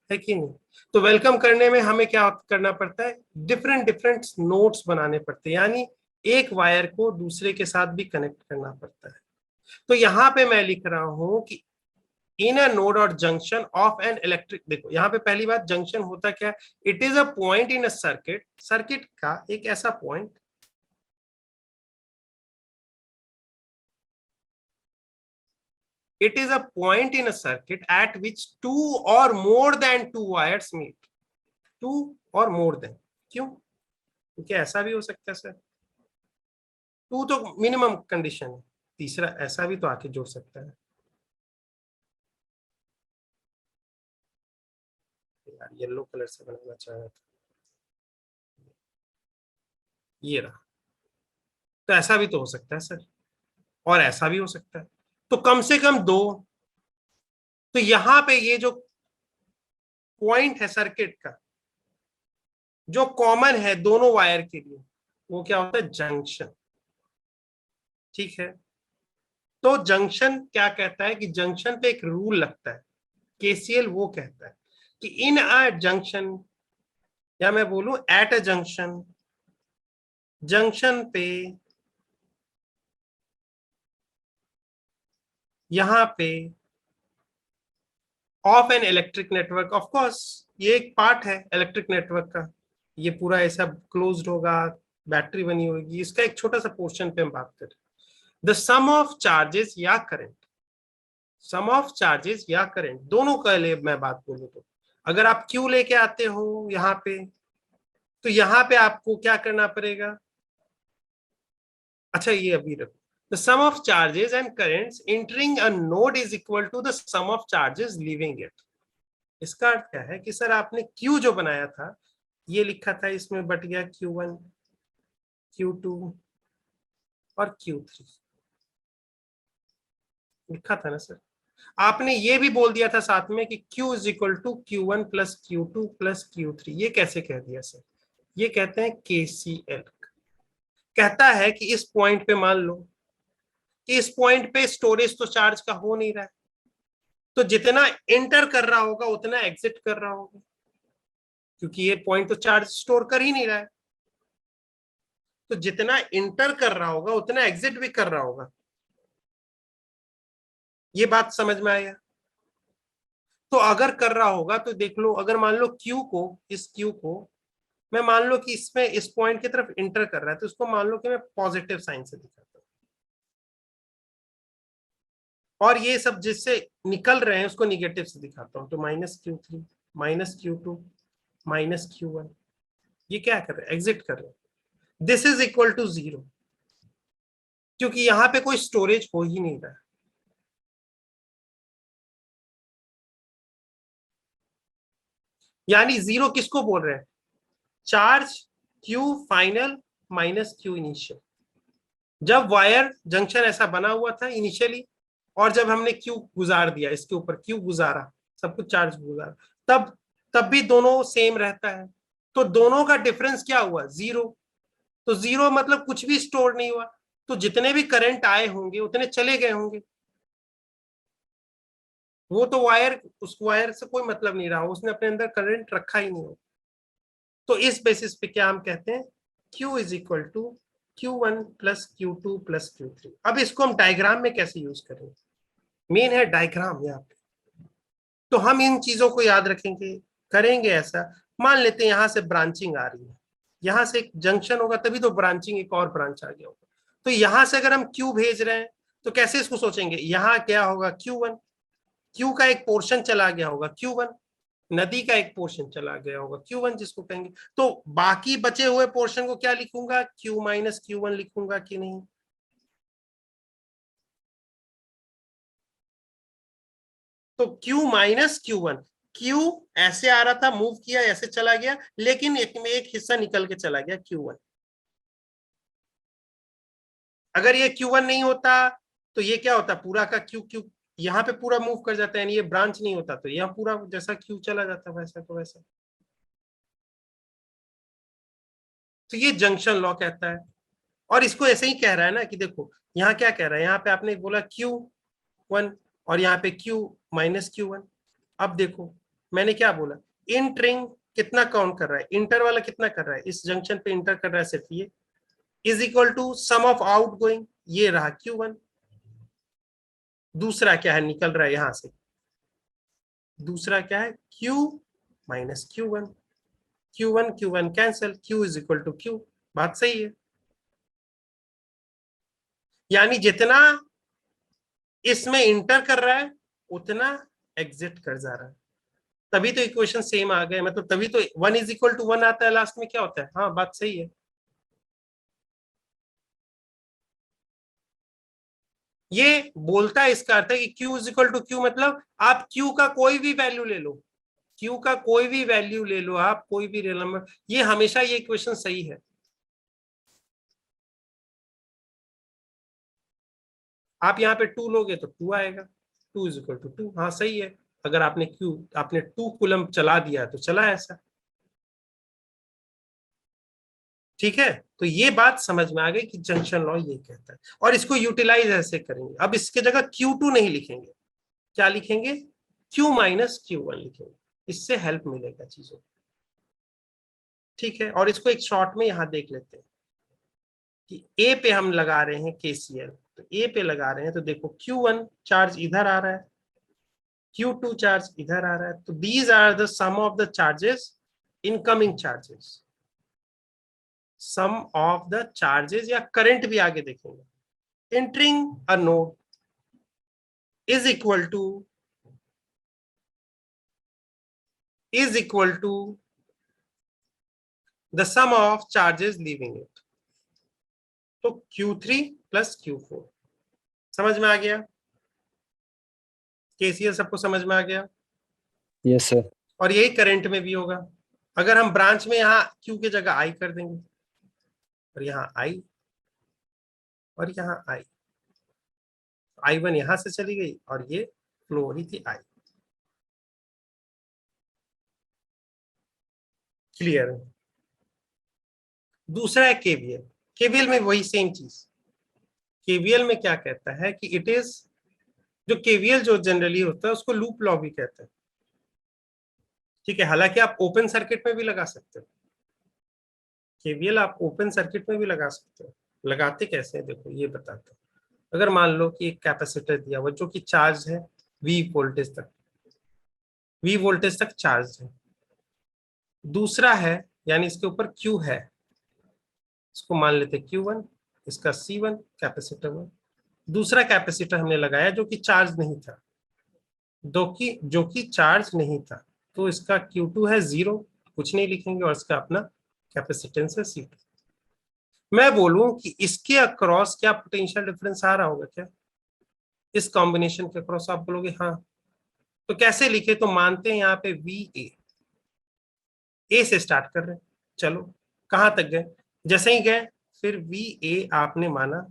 है कि नहीं? तो वेलकम करने में हमें क्या करना पड़ता है, डिफरेंट डिफरेंट नोड्स बनाने पड़ते हैं, यानी एक वायर को दूसरे के साथ भी कनेक्ट करना पड़ता है। तो यहाँ पे मैं लिख रहा हूं कि इन अ नोड और जंक्शन ऑफ एन इलेक्ट्रिक, देखो यहाँ पे पहली बात, जंक्शन होता क्या है, it is a point in a circuit, circuit का एक ऐसा point it is a point in a circuit at which two or more than two wires meet। two or more than, क्यों? क्योंकि ऐसा भी हो सकता है सर, टू तो मिनिमम कंडीशन है, तीसरा ऐसा भी तो आके जोड़ सकता है। यार येलो कलर से बनाना चाह रहा था, ये रहा। तो ऐसा भी तो हो सकता है सर, और ऐसा भी हो सकता है, तो कम से कम दो। तो यहां पे ये जो पॉइंट है सर्किट का, जो कॉमन है दोनों वायर के लिए, वो क्या होता है, जंक्शन। ठीक है, तो जंक्शन क्या कहता है कि जंक्शन पे एक रूल लगता है, केसीएल वो कहता है कि इन अ जंक्शन, या मैं बोलूं एट अ जंक्शन, जंक्शन पे, यहां पे of an electric network, of course ये एक पार्ट है इलेक्ट्रिक नेटवर्क का, ये पूरा ऐसा क्लोज्ड होगा, बैटरी बनी होगी, इसका एक छोटा सा पोर्शन पे हम बात करें। द सम ऑफ चार्जेस या करंट, सम ऑफ चार्जेस या करंट दोनों का लिए मैं बात बोलूं तो, अगर आप क्यू लेके आते हो यहाँ पे, तो यहाँ पे आपको क्या करना पड़ेगा, अच्छा ये अभी रखो, the sum of charges and currents entering a node is equal to the sum of charges leaving it। इसका अर्थ क्या है कि सर आपने Q जो बनाया था, ये लिखा था, इसमें बट गया Q1, Q2 और Q3, लिखा था ना सर। आपने ये भी बोल दिया था साथ में कि Q is equal to Q1 plus Q2 plus Q3। ये कैसे कह दिया सर? ये कहते हैं KCL। कहता है कि इस पॉइंट पे मान लो कि इस पॉइंट पे स्टोरेज तो चार्ज का हो नहीं रहा है, तो जितना एंटर कर रहा होगा उतना एग्जिट कर रहा होगा, क्योंकि ये पॉइंट तो चार्ज स्टोर कर ही नहीं रहा है। तो जितना इंटर कर रहा होगा उतना एग्जिट भी कर रहा होगा। ये बात समझ में आया? तो अगर कर रहा होगा तो देख लो, अगर मान लो क्यू को, इस क्यू को मैं मान लो कि इसमें इस पॉइंट की तरफ इंटर कर रहा है, तो इसको मान लो कि मैं पॉजिटिव साइन से दिखाता हूं, और ये सब जिससे निकल रहे हैं उसको निगेटिव से दिखाता हूं, तो -Q3 -Q2 -Q1, ये क्या कर रहे हैं, एग्जिट कर रहे हैं। दिस इज इक्वल टू 0, क्योंकि यहां पे कोई स्टोरेज हो ही नहीं रहा है। यानी 0 किसको बोल रहे हैं, charge Q final minus Q initial. जब वायर जंक्शन ऐसा बना हुआ था इनिशियली, और जब हमने Q गुजार दिया, इसके ऊपर Q गुजारा, सब कुछ चार्ज गुजारा, तब भी दोनों सेम रहता है। तो दोनों का डिफरेंस क्या हुआ, 0। तो जीरो मतलब कुछ भी स्टोर नहीं हुआ, तो जितने भी करंट आए होंगे उतने चले गए होंगे। वो तो वायर, उस वायर से कोई मतलब नहीं रहा, उसने अपने अंदर करंट रखा ही नहीं हो। तो इस बेसिस पे क्या हम कहते हैं, Q is equal to Q1 plus Q2 plus Q3। अब इसको हम डायग्राम में कैसे यूज करेंगे, मेन है डायग्राम यहाँ पे। तो हम इन चीजों को याद रखेंगे, करेंगे ऐसा। मान लेते हैं यहां से ब्रांचिंग आ रही है, यहां से एक जंक्शन होगा तभी तो ब्रांचिंग, एक और ब्रांच आ गया होगा। तो यहां से अगर हम क्यू भेज रहे हैं तो कैसे इसको सोचेंगे, यहां क्या होगा Q1, क्यू का एक पोर्शन चला गया होगा Q1, नदी का एक पोर्शन चला गया होगा Q1 जिसको कहेंगे। तो बाकी बचे हुए पोर्शन को क्या लिखूंगा, Q माइनस Q1 लिखूंगा कि नहीं। तो Q माइनस Q1, Q ऐसे आ रहा था, मूव किया, ऐसे चला गया, लेकिन एक में एक हिस्सा निकल के चला गया Q1। अगर ये Q1 नहीं होता तो ये क्या होता, पूरा का Q Q यहाँ पे पूरा मूव कर जाता है, यानी ये ब्रांच नहीं होता तो यहाँ पूरा जैसा Q चला जाता वैसा तो वैसा। तो ये जंक्शन लॉ कहता है। और इसको ऐसे ही कह रहा है ना कि देखो यहाँ क्या कह रहा है, यहाँ पे आपने बोला Q1 और यहाँ पे Q माइनस Q1। अब देखो मैंने क्या बोला, इंटरिंग कितना काउंट कर रहा है, इंटर वाला कितना कर रहा है, इस जंक्शन पे इंटर कर रहा है सिर्फ ये, is equal to sum of outgoing, ये रहा Q1। दूसरा क्या है निकल रहा है यहां से, दूसरा क्या है Q minus Q1, Q1 Q1 cancel, Q is equal to Q। बात सही है, यानी जितना इसमें इंटर कर रहा है उतना एग्जिट कर जा रहा है। तभी तो इक्वेशन सेम आ गए, मतलब तभी तो 1 इज इक्वल टू 1 आता है लास्ट में, क्या होता है, हाँ बात सही है। ये बोलता है, इसका अर्थ है कि Q is equal to Q, मतलब आप Q का कोई भी वैल्यू ले लो, Q का कोई भी वैल्यू ले लो आप, कोई भी रियल नंबर, ये हमेशा ये इक्वेशन सही है। आप यहाँ पे 2 लोगे तो 2 आएगा, 2 इज इक्वल टू 2, हाँ सही है। अगर आपने 2 कूलम चला दिया तो चला ऐसा, ठीक है। तो ये बात समझ में आ गई कि जंक्शन लॉ ये कहता है, और इसको यूटिलाइज ऐसे करेंगे। अब इसके जगह Q2 नहीं लिखेंगे, क्या लिखेंगे, Q माइनस Q1 लिखेंगे, इससे हेल्प मिलेगा चीजों को, ठीक है। और इसको एक शॉर्ट में यहां देख लेते हैं कि ए पे हम लगा रहे हैं KCL। तो ए पे लगा रहे हैं तो देखो Q1 चार्ज इधर आ रहा है, Q2 चार्ज इधर आ रहा है, तो these are the sum of the charges, incoming charges, sum of the charges, या करंट भी आगे देखेंगे, entering a node is equal to the sum of charges leaving it. तो Q3 प्लस Q4, समझ में आ गया, KCL सबको समझ में आ गया। Yes sir. और यही करंट में भी होगा, अगर हम ब्रांच में यहाँ Q की जगह I कर देंगे, और यहाँ I, और यहाँ I1 यहां से चली गई, और ये फ्लो हो रही थी I। क्लियर है। दूसरा है KVL, KVL में वही सेम चीज। KVL में क्या कहता है कि इट इज, जो KVL जो जनरली होता है उसको लूप लॉ भी कहते हैं, ठीक है। हालांकि आप ओपन सर्किट में भी लगा सकते हो, KVL आप ओपन सर्किट में भी लगा सकते हो। लगाते कैसे हैं देखो ये बताता हूँ। अगर मान लो कि एक कैपेसिटर दिया हुआ जो कि चार्ज है V वोल्टेज तक चार्ज है, दूसरा है यानी इसके ऊपर Q है, इसको मान लेते Q1, इसका C1 कैपेसिटर में, दूसरा कैपेसिटर हमने लगाया जो कि चार्ज नहीं था, जो कि चार्ज नहीं था, तो इसका Q2 है 0, कुछ नहीं लिखेंगे, और इसका अपना कैपेसिटेंस है C2। मैं बोलूं कि इसके अक्रॉस क्या पोटेंशियल डिफरेंस आ रहा होगा क्या, इस कॉम्बिनेशन के अक्रॉस, आप बोलोगे हाँ। तो कैसे लिखे, तो मानते हैं यहाँ पे VA, ए से स्टार्ट कर रहे हैं, चलो कहां तक गए, जैसे ही गए फिर VA आपने माना,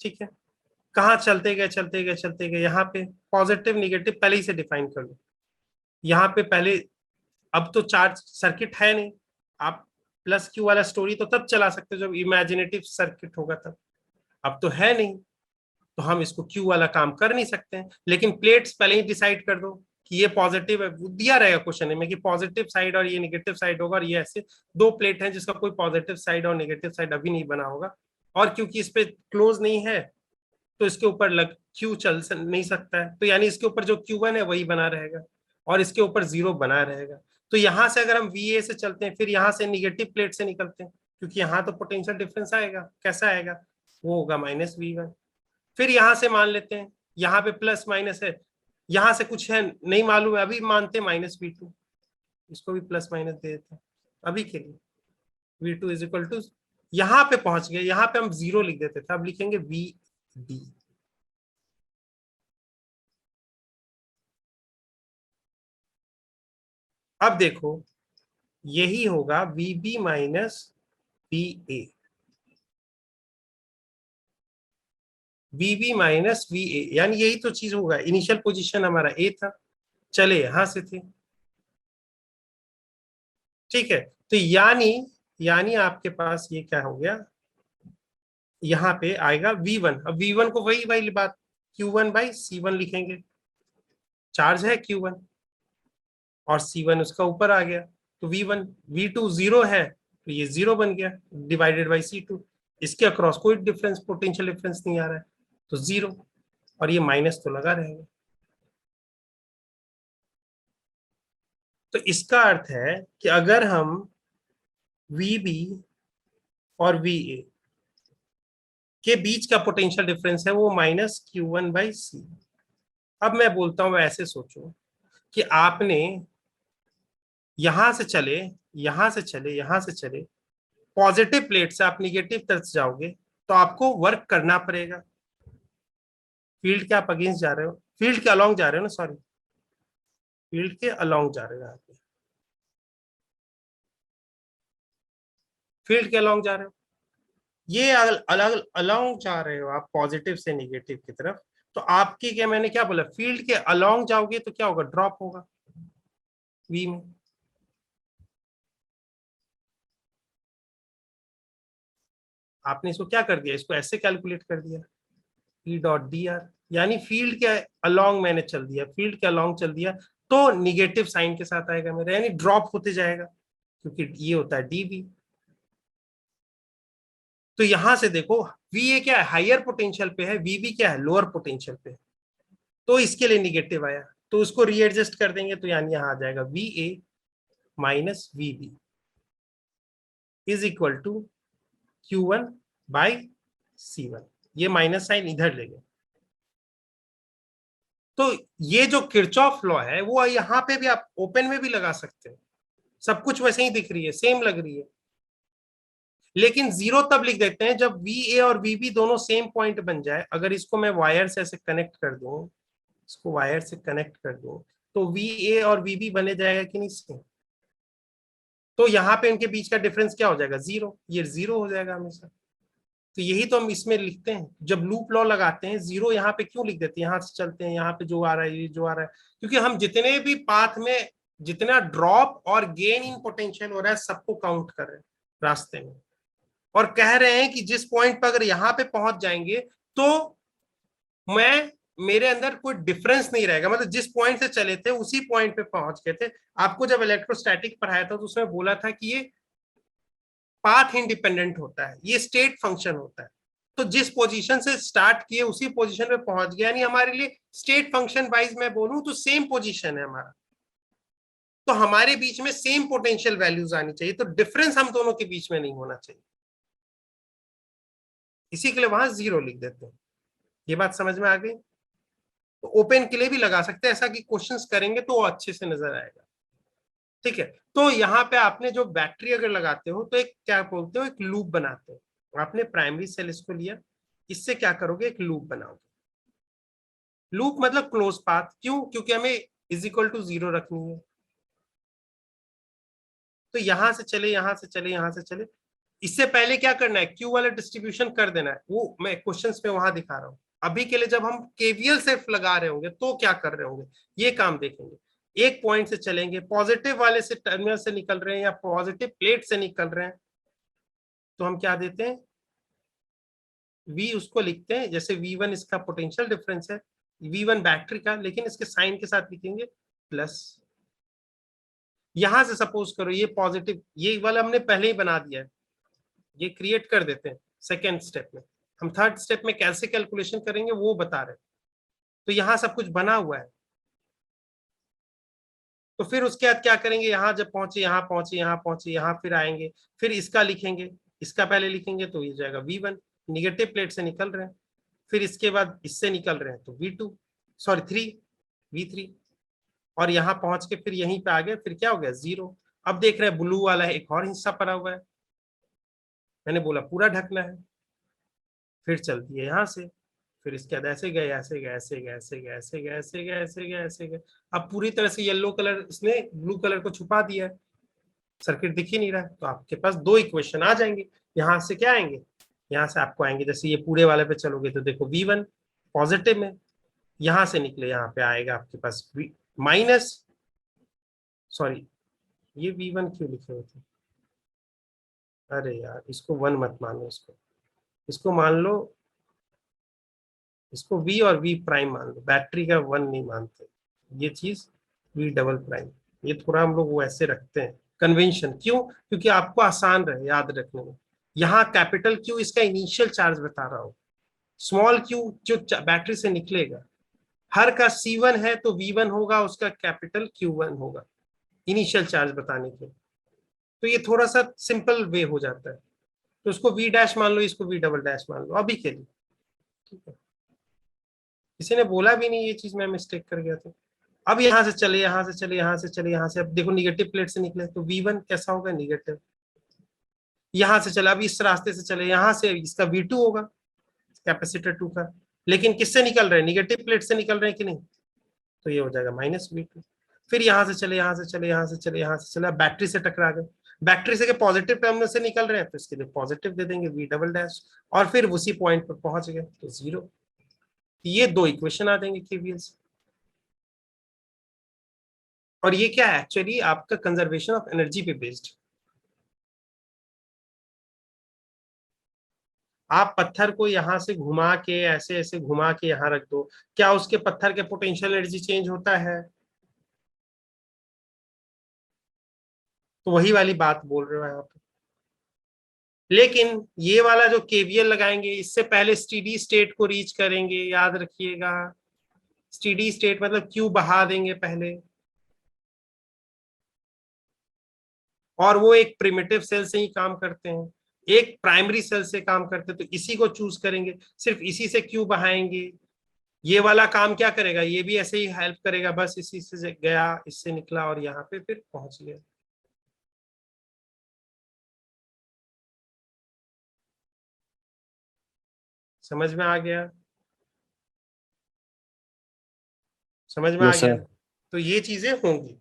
ठीक है। कहाँ चलते गए यहाँ पे पॉजिटिव निगेटिव पहले ही से डिफाइन कर लो, यहाँ पे पहले, अब तो चार्ज सर्किट है नहीं, आप प्लस क्यू वाला स्टोरी तो तब चला सकते हो जब इमेजिनेटिव सर्किट होगा तब, अब तो है नहीं, तो हम इसको क्यू वाला काम कर नहीं सकते हैं। लेकिन प्लेट्स पहले ही डिसाइड कर दो कि ये पॉजिटिव है, दिया रहेगा क्वेश्चन में कि पॉजिटिव साइड और ये नेगेटिव साइड होगा, और ये ऐसे दो प्लेट हैं जिसका कोई पॉजिटिव साइड और नेगेटिव साइड अभी नहीं बना होगा, और क्योंकि इस पे क्लोज नहीं है तो इसके ऊपर क्यू चल नहीं सकता है, तो यानी इसके ऊपर जो Q1 है वही बना रहेगा और इसके ऊपर 0 बना रहेगा। तो यहां से अगर हम VA से चलते हैं, फिर यहां से निगेटिव प्लेट से निकलते हैं, क्योंकि यहाँ तो पोटेंशियल डिफरेंस आएगा, कैसा आएगा, वो होगा -V1। फिर यहां से मान लेते हैं यहाँ पे प्लस माइनस है, यहां से कुछ है नहीं मालूम है, अभी मानते हैं -V2, इसको भी प्लस माइनस दे देते हैं अभी के लिए। V2 इज इक्वल टू, यहां पे पहुंच गए, यहां पे हम 0 लिख देते थे, अब लिखेंगे VB। अब देखो यही होगा VB minus VA, VB minus VA, यानी यही तो चीज होगा। इनिशियल पोजीशन हमारा A था, चले यहां से थे, ठीक है। तो यानी आपके पास ये क्या हो गया, यहाँ पे आएगा V1। अब V1 को वही वही बात Q1 बाई C1 लिखेंगे, चार्ज है Q1 और C1 उसका ऊपर आ गया, तो V1, V2 0 है तो ये 0 बन गया, डिवाइडेड बाई C2। इसके अक्रॉस कोई डिफरेंस, पोटेंशियल डिफरेंस नहीं आ रहा है, तो 0, और ये माइनस तो लगा रहेगा। तो इसका अर्थ है कि अगर हम VB और VA के बीच का पोटेंशियल डिफरेंस है वो -Q1 बाई C। अब मैं बोलता हूं, ऐसे सोचो कि आपने यहां से चले, यहां से चले, यहां से चले, पॉजिटिव प्लेट से आप निगेटिव तरफ जाओगे तो आपको वर्क करना पड़ेगा। फील्ड के आप अगेंस्ट जा रहे हो, फील्ड के अलोंग जा रहे हो ना, सॉरी, फील्ड के अलोंग जा रहे हो, आप फील्ड के अलोंग जा रहे हो, ये अलग अलोंग जा रहे हो आप पॉजिटिव से निगेटिव की तरफ, तो आपकी क्या, मैंने क्या बोला, फील्ड के अलोंग जाओगे तो क्या होगा, ड्रॉप होगा V में। आपने इसको क्या कर दिया, इसको ऐसे कैलकुलेट कर दिया, E.dr, यानी फील्ड के अलोंग मैंने चल दिया, फील्ड के अलोंग चल दिया तो निगेटिव साइन के साथ आएगा मेरा, यानी ड्रॉप होते जाएगा, क्योंकि ये होता है dV। तो यहां से देखो VA क्या है, हायर पोटेंशियल पे है, VB क्या है, लोअर पोटेंशियल पे है, तो इसके लिए निगेटिव आया, तो उसको रीएडजस्ट कर देंगे, तो यानी यहां आ जाएगा VA minus VB is equal to Q1 by C1, ये माइनस साइन इधर ले गए। तो ये जो किरचॉफ लॉ है वो यहां पे भी आप ओपन में भी लगा सकते हैं, सब कुछ वैसे ही दिख रही है, सेम लग रही है, लेकिन 0 तब लिख देते हैं जब VA और VB दोनों सेम पॉइंट बन जाए। अगर इसको मैं वायर से ऐसे कनेक्ट कर दूं, इसको वायर से कनेक्ट कर दूं, तो VA और VB बने जाएगा कि नहीं सेम, तो यहाँ पे इनके बीच का डिफरेंस क्या हो जाएगा, 0, ये 0 हो जाएगा हमेशा। तो यही तो हम इसमें लिखते हैं, जब लूप लॉ लगाते हैं 0 यहाँ पे क्यों लिख देते हैं, यहाँ से चलते हैं, यहाँ पे जो आ रहा है, ये जो आ रहा है, क्योंकि हम जितने भी पाथ में जितना ड्रॉप और गेन इन पोटेंशियल हो रहा है सबको काउंट कर रहे हैं रास्ते में, और कह रहे हैं कि जिस पॉइंट पर अगर यहाँ पे पहुंच जाएंगे तो मेरे अंदर कोई डिफरेंस नहीं रहेगा, मतलब जिस पॉइंट से चले थे उसी पॉइंट पे पहुंच गए थे। आपको जब इलेक्ट्रोस्टैटिक पढ़ाया था तो उसमें बोला था कि ये पाथ इंडिपेंडेंट होता है, ये स्टेट फंक्शन होता है, तो जिस पोजीशन से स्टार्ट किए उसी पोजीशन पे पहुंच गया, यानी हमारे लिए स्टेट फंक्शन वाइज मैं बोलूं तो सेम पोजीशन है हमारा, तो हमारे बीच में सेम पोटेंशियल वैल्यूज आनी चाहिए, तो डिफरेंस हम दोनों के बीच में नहीं होना चाहिए, इसी के लिए वहां 0 लिख देते हैं। ये बात समझ में आ गई? तो ओपन के लिए भी लगा सकते हैं, ऐसा कि क्वेश्चंस करेंगे तो अच्छे से नजर आएगा, ठीक है। तो यहाँ पे आपने जो बैटरी अगर लगाते हो तो एक क्या बोलते हो, एक लूप बनाते हो, आपने प्राइमरी सेल इसको लिया, इससे क्या करोगे, एक लूप बनाओगे, लूप मतलब क्लोज पाथ, क्यों, क्योंकि हमें इज इक्वल टू 0 रखनी है, तो यहां से चले, यहां से चले, यहां से चले, इससे पहले क्या करना है, क्यू वाला डिस्ट्रीब्यूशन कर देना है, वो मैं क्वेश्चंस में वहां दिखा रहा हूं। अभी के लिए जब हम केवीएल सिर्फ लगा रहे होंगे तो क्या कर रहे होंगे, ये काम देखेंगे। एक पॉइंट से चलेंगे, पॉजिटिव वाले से टर्मिनल से निकल रहे हैं या पॉजिटिव प्लेट से निकल रहे हैं, तो हम क्या देते हैं, V उसको लिखते हैं, जैसे V1 इसका पोटेंशियल डिफरेंस है, V1 बैटरी का, लेकिन इसके साइन के साथ लिखेंगे प्लस। यहां से सपोज करो ये पॉजिटिव, ये वाला हमने पहले ही बना दिया है, ये क्रिएट कर देते हैं सेकेंड स्टेप में। हम थर्ड स्टेप में कैसे कैलकुलेशन करेंगे वो बता रहे हैं। तो यहाँ सब कुछ बना हुआ है। तो फिर उसके बाद क्या करेंगे, यहाँ जब पहुंचे, यहाँ पहुंचे, यहाँ पहुंचे, यहाँ फिर आएंगे, फिर इसका लिखेंगे, इसका पहले लिखेंगे तो ये जाएगा V1, निगेटिव प्लेट से निकल रहे हैं, फिर इसके बाद इससे निकल रहे हैं तो V2, सॉरी 3, V3, और यहाँ पहुंच के फिर यहीं पे आ गए, फिर क्या हो गया 0। अब देख रहे हैं ब्लू वाला है, एक और हिस्सा पड़ा हुआ है, मैंने बोला पूरा ढकना है, फिर चलती है यहाँ से, फिर इसके बाद ऐसे गए, ऐसे गए, ऐसे गए, ऐसे गए, ऐसे गए, ऐसे गए, ऐसे गए, ऐसे गए। अब पूरी तरह से येलो कलर इसने ब्लू कलर को छुपा दिया है, सर्किट दिख ही नहीं रहा है, तो आपके पास दो इक्वेशन आ जाएंगे। यहाँ से क्या आएंगे, यहाँ से आपको आएंगे, जैसे ये पूरे वाले पे चलोगे तो देखो V1 पॉजिटिव में, यहाँ से निकले यहाँ पे आएगा आपके पास माइनस, सॉरी ये V1 क्यों लिखे हुए थे, अरे यार इसको 1 मत मानो, इसको मान लो, इसको V और V प्राइम मान लो, बैटरी का 1 नहीं मानते, ये चीज V डबल प्राइम, ये थोड़ा हम लोग वैसे रखते हैं कन्वेंशन, क्यों, क्योंकि आपको आसान रहे याद रखने में। यहाँ कैपिटल Q इसका इनिशियल चार्ज बता रहा हूँ, स्मॉल q जो बैटरी से निकलेगा, हर का C1 है तो V1 होगा, उसका कैपिटल Q1 होगा, इनिशियल चार्ज बताने के। तो ये थोड़ा सा सिंपल वे हो जाता है, तो उसको V डैश मान लो, इसको V डबल डैश मान लो अभी के लिए, ठीक है। किसी ने बोला भी नहीं ये चीज, मैं मिस्टेक कर गया था। अब यहाँ से चले, यहाँ से चले, यहाँ से चले, यहाँ से, अब देखो निगेटिव प्लेट से निकले तो V1 कैसा होगा, निगेटिव। यहाँ से चले, अब इस रास्ते से चले, यहाँ से इसका V2 होगा, कैपेसिटर 2 का, लेकिन किससे निकल रहे हैं, निगेटिव प्लेट से निकल रहे हैं कि नहीं, तो ये हो जाएगा माइनस V2। फिर यहाँ से चले, यहाँ से चले, यहाँ से चले, यहाँ से चले, बैटरी से टकरा गए, बैटरी से के पॉजिटिव टर्मिनल से निकल रहे हैं तो इसके लिए पॉजिटिव दे देंगे V डबल डैश, और फिर उसी पॉइंट पर पहुंच गए तो 0। ये दो इक्वेशन आ जाएंगे KVL से। और ये क्या है, एक्चुअली आपका कंजर्वेशन ऑफ एनर्जी पे बेस्ड। आप पत्थर को यहां से घुमा के, ऐसे ऐसे घुमा के यहां रख दो, क्या उसके पत्थर के पोटेंशियल एनर्जी चेंज होता है, तो वही वाली बात बोल रहे हो यहाँ पे। लेकिन ये वाला जो KVL लगाएंगे, इससे पहले स्टेडी स्टेट को रीच करेंगे, याद रखिएगा, स्टेडी स्टेट मतलब Q बहा देंगे पहले, और वो एक प्रिमिटिव सेल से ही काम करते हैं, एक प्राइमरी सेल से काम करते हैं, तो इसी को चूज करेंगे, सिर्फ इसी से Q बहाएंगे। ये वाला काम क्या करेगा, ये भी ऐसे ही हेल्प करेगा, बस इसी से गया, इससे निकला और यहाँ पे फिर पहुंच गया। समझ में आ गया, समझ में आ Yes, गया। sir. तो ये चीजें होंगी।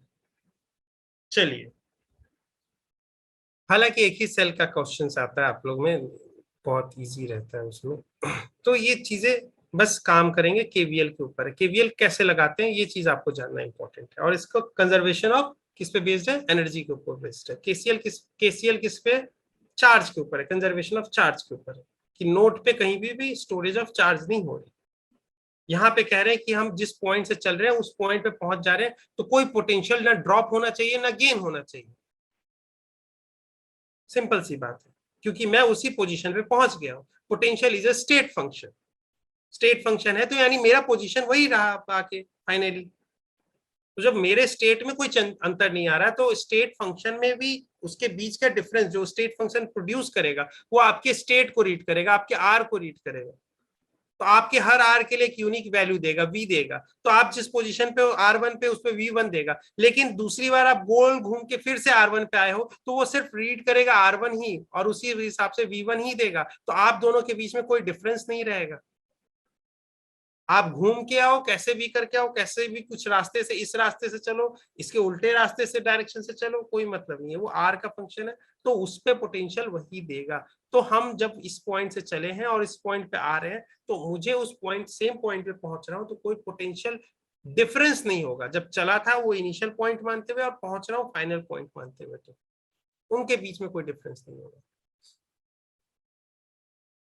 चलिए, हालांकि एक ही सेल का क्वेश्चन आता है आप लोग में, बहुत इजी रहता है उसमें। तो ये चीजें बस काम करेंगे KVL के ऊपर। KVL कैसे लगाते हैं ये चीज आपको जानना इंपॉर्टेंट है, और इसको कंजर्वेशन ऑफ किस पे बेस्ड है, एनर्जी के ऊपर बेस्ड है। KCL किस पे, चार्ज के ऊपर है, कंजर्वेशन ऑफ चार्ज के ऊपर है, कि नोड पे कहीं भी स्टोरेज ऑफ चार्ज नहीं हो रही। यहाँ पे कह रहे हैं कि हम जिस पॉइंट से चल रहे हैं उस पॉइंट पे पहुंच जा रहे हैं, तो कोई पोटेंशियल ना ड्रॉप होना चाहिए ना गेन होना चाहिए, सिंपल सी बात है, क्योंकि मैं उसी पोजीशन पे पहुंच गया हूं। Potential is a state function, state function है तो यानी मेरा पोजीशन वही रहा आके फाइनली। तो जब मेरे स्टेट में कोई अंतर नहीं आ रहा, तो स्टेट फंक्शन में भी उसके बीच का डिफरेंस जो स्टेट फंक्शन प्रोड्यूस करेगा वो आपके स्टेट को रीड करेगा, आपके आर को रीड करेगा। तो आपके हर आर के लिए एक यूनिक वैल्यू देगा, V देगा, तो आप जिस पोजीशन पे हो R1 पे, उस पे V1 देगा। लेकिन दूसरी बार आप गोल घूम के फिर से R1 पे आए हो तो वो सिर्फ रीड करेगा R1 ही, और उसी हिसाब से V1 ही देगा, तो आप दोनों के बीच में कोई डिफरेंस नहीं रहेगा। आप घूम के आओ, कैसे भी करके आओ, कैसे भी कुछ रास्ते से, इस रास्ते से चलो, इसके उल्टे रास्ते से डायरेक्शन से चलो, कोई मतलब नहीं है, वो आर का फंक्शन है, तो उस पे पोटेंशियल वही देगा। तो हम जब इस पॉइंट से चले हैं और इस पॉइंट पे आ रहे हैं, तो मुझे उस पॉइंट, सेम पॉइंट पे पहुंच रहा हूं, तो कोई पोटेंशियल डिफरेंस नहीं होगा। जब चला था वो इनिशियल पॉइंट मानते हुए और पहुंच रहा हूँ फाइनल पॉइंट मानते हुए, तो उनके बीच में कोई डिफरेंस नहीं होगा।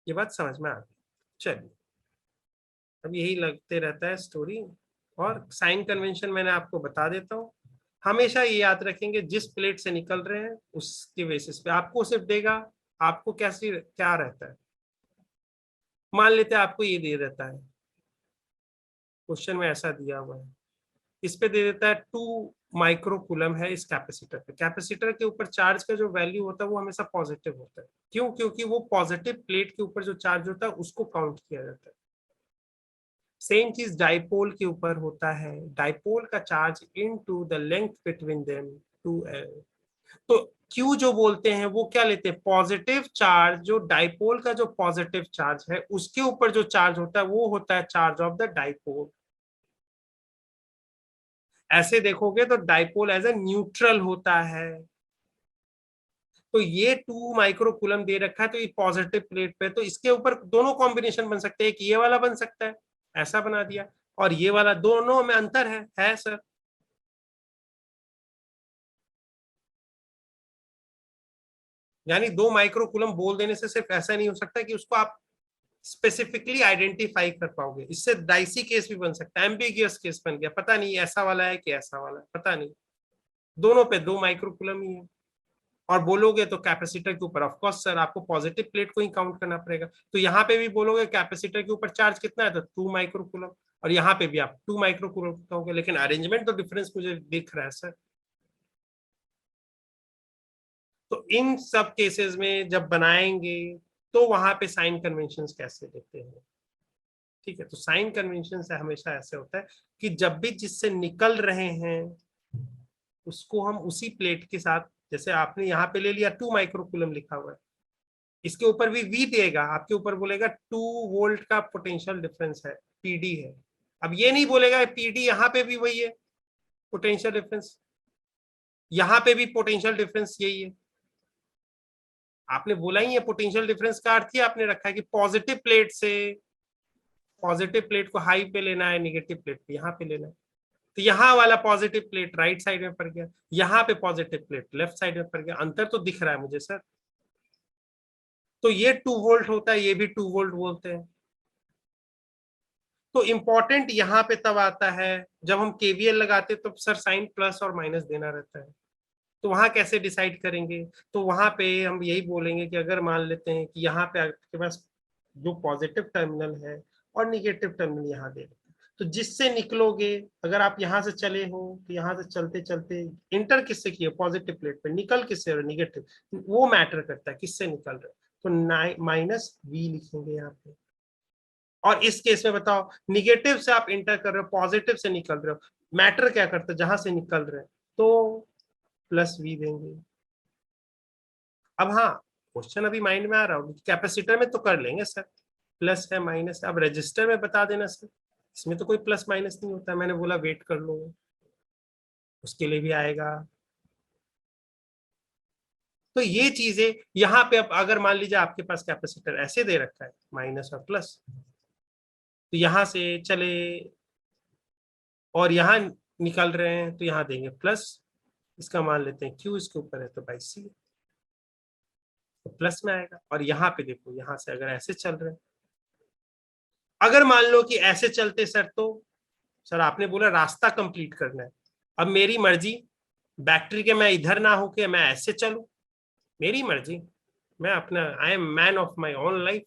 ये बात समझ में आ गई? चलिए, अब यही लगते रहता है स्टोरी। और साइन कन्वेंशन मैंने आपको बता देता हूँ। हमेशा ये याद रखेंगे, जिस प्लेट से निकल रहे हैं उसके बेसिस पे आपको सिर्फ देगा। आपको कैसी क्या रहता है, मान लेते हैं आपको ये दे देता है, क्वेश्चन में ऐसा दिया हुआ है, इस पे दे देता है 2 माइक्रोकूलम है इस कैपेसिटर पे। कैपेसिटर के ऊपर चार्ज का जो वैल्यू होता है वो हमेशा पॉजिटिव होता है। क्यों? क्योंकि वो पॉजिटिव प्लेट के ऊपर जो चार्ज होता है उसको काउंट किया जाता है। सेम चीज डाइपोल के ऊपर होता है। डाइपोल का charge into the length between them 2L। तो Q जो बोलते हैं वो क्या लेते हैं, पॉजिटिव चार्ज। जो डाइपोल का जो पॉजिटिव चार्ज है उसके ऊपर जो चार्ज होता है वो होता है चार्ज ऑफ द डाइपोल। ऐसे देखोगे तो डाइपोल एज ए न्यूट्रल होता है। तो ये 2 माइक्रोकूलम दे रखा है, तो ये पॉजिटिव प्लेट पे, तो इसके ऊपर दोनों कॉम्बिनेशन बन सकते हैं। एक ये वाला बन सकता है, ऐसा बना दिया, और ये वाला, दोनों में अंतर है सर। यानी 2 माइक्रोकूलम बोल देने से सिर्फ ऐसा नहीं हो सकता कि उसको आप स्पेसिफिकली आइडेंटिफाई कर पाओगे। इससे डाइसी केस भी बन सकता है, एम्बिगियस केस बन गया, पता नहीं ऐसा वाला है कि ऐसा वाला है, पता नहीं। दोनों पे 2 माइक्रोकूलम ही है। और बोलोगे तो कैपेसिटर के ऊपर, ऑफ कोर्स सर आपको पॉजिटिव प्लेट को ही काउंट करना पड़ेगा। तो यहाँ पे भी बोलोगे कैपेसिटर के ऊपर चार्ज कितना है, तो 2 माइक्रोकूलम, और यहाँ पे भी आप 2 माइक्रोकूलम कहोगे, लेकिन अरेंजमेंट तो डिफरेंस मुझे दिख रहा है सर। तो इन सब केसेस में जब बनाएंगे तो वहां पे साइन कन्वेंशंस कैसे देते हैं? ठीक है, तो साइन कन्वेंशन से हमेशा ऐसे होता है कि जब भी जिससे निकल रहे हैं उसको हम उसी प्लेट के साथ, जैसे आपने यहाँ पे ले लिया 2 माइक्रोकूलम लिखा हुआ है, इसके ऊपर भी वी देगा, आपके ऊपर बोलेगा 2 वोल्ट का पोटेंशियल डिफरेंस है, पीडी है। अब ये नहीं बोलेगा पीडी यहाँ पे भी वही है पोटेंशियल डिफरेंस, यहाँ पे भी पोटेंशियल डिफरेंस यही है। आपने बोला ही है, पोटेंशियल डिफरेंस का अर्थ ही आपने रखा है कि पॉजिटिव प्लेट से, पॉजिटिव प्लेट को हाई पे लेना है, निगेटिव प्लेट पे यहाँ पे लेना है। तो यहाँ वाला पॉजिटिव प्लेट राइट साइड में पड़ गया, यहाँ पे पॉजिटिव प्लेट लेफ्ट साइड में पड़ गया। अंतर तो दिख रहा है मुझे सर। तो ये 2 वोल्ट होता है, ये भी 2 वोल्ट बोलते हैं। तो इंपॉर्टेंट यहाँ पे तब आता है जब हम केवीएल लगाते तो सर साइन प्लस और माइनस देना रहता है। तो वहां कैसे डिसाइड करेंगे? तो वहां पे हम यही बोलेंगे कि अगर मान लेते हैं कि यहाँ पे आपके पास जो पॉजिटिव टर्मिनल है और निगेटिव टर्मिनल यहाँ दे, तो जिससे निकलोगे, अगर आप यहाँ से चले हो तो यहाँ से चलते चलते इंटर किससे किए, पॉजिटिव प्लेट पे, निकल किससे और निगेटिव, वो मैटर करता है किससे निकल रहे हो। तो माइनस वी लिखेंगे यहाँ पे। और इस केस में बताओ, निगेटिव से आप इंटर कर रहे हो, पॉजिटिव से निकल रहे हो, मैटर क्या करता है, जहां से निकल रहे हैं, तो प्लस वी देंगे। अब हाँ, क्वेश्चन अभी माइंड में आ रहा होगा, कैपेसिटर में तो कर लेंगे सर, प्लस है माइनस है। अब रजिस्टर में बता देना सर, इसमें तो कोई प्लस माइनस नहीं होता। मैंने बोला वेट कर लो, उसके लिए भी आएगा। तो ये चीजें यहाँ पे, अब अगर मान लीजिए आपके पास कैपेसिटर ऐसे दे रखा है, माइनस और प्लस, तो यहाँ से चले और यहाँ निकल रहे हैं, तो यहाँ देंगे प्लस, इसका मान लेते हैं क्यू इसके ऊपर है तो बाई सी, तो प्लस में आएगा। और यहाँ पे देखो, यहाँ से अगर ऐसे चल रहे हैं, अगर मान लो कि ऐसे चलते सर, तो सर आपने बोला रास्ता कंप्लीट करना है, अब मेरी मर्जी, बैटरी के मैं इधर ना होके मैं ऐसे चलूं, मेरी मर्जी, मैं अपना, I am man of my own life,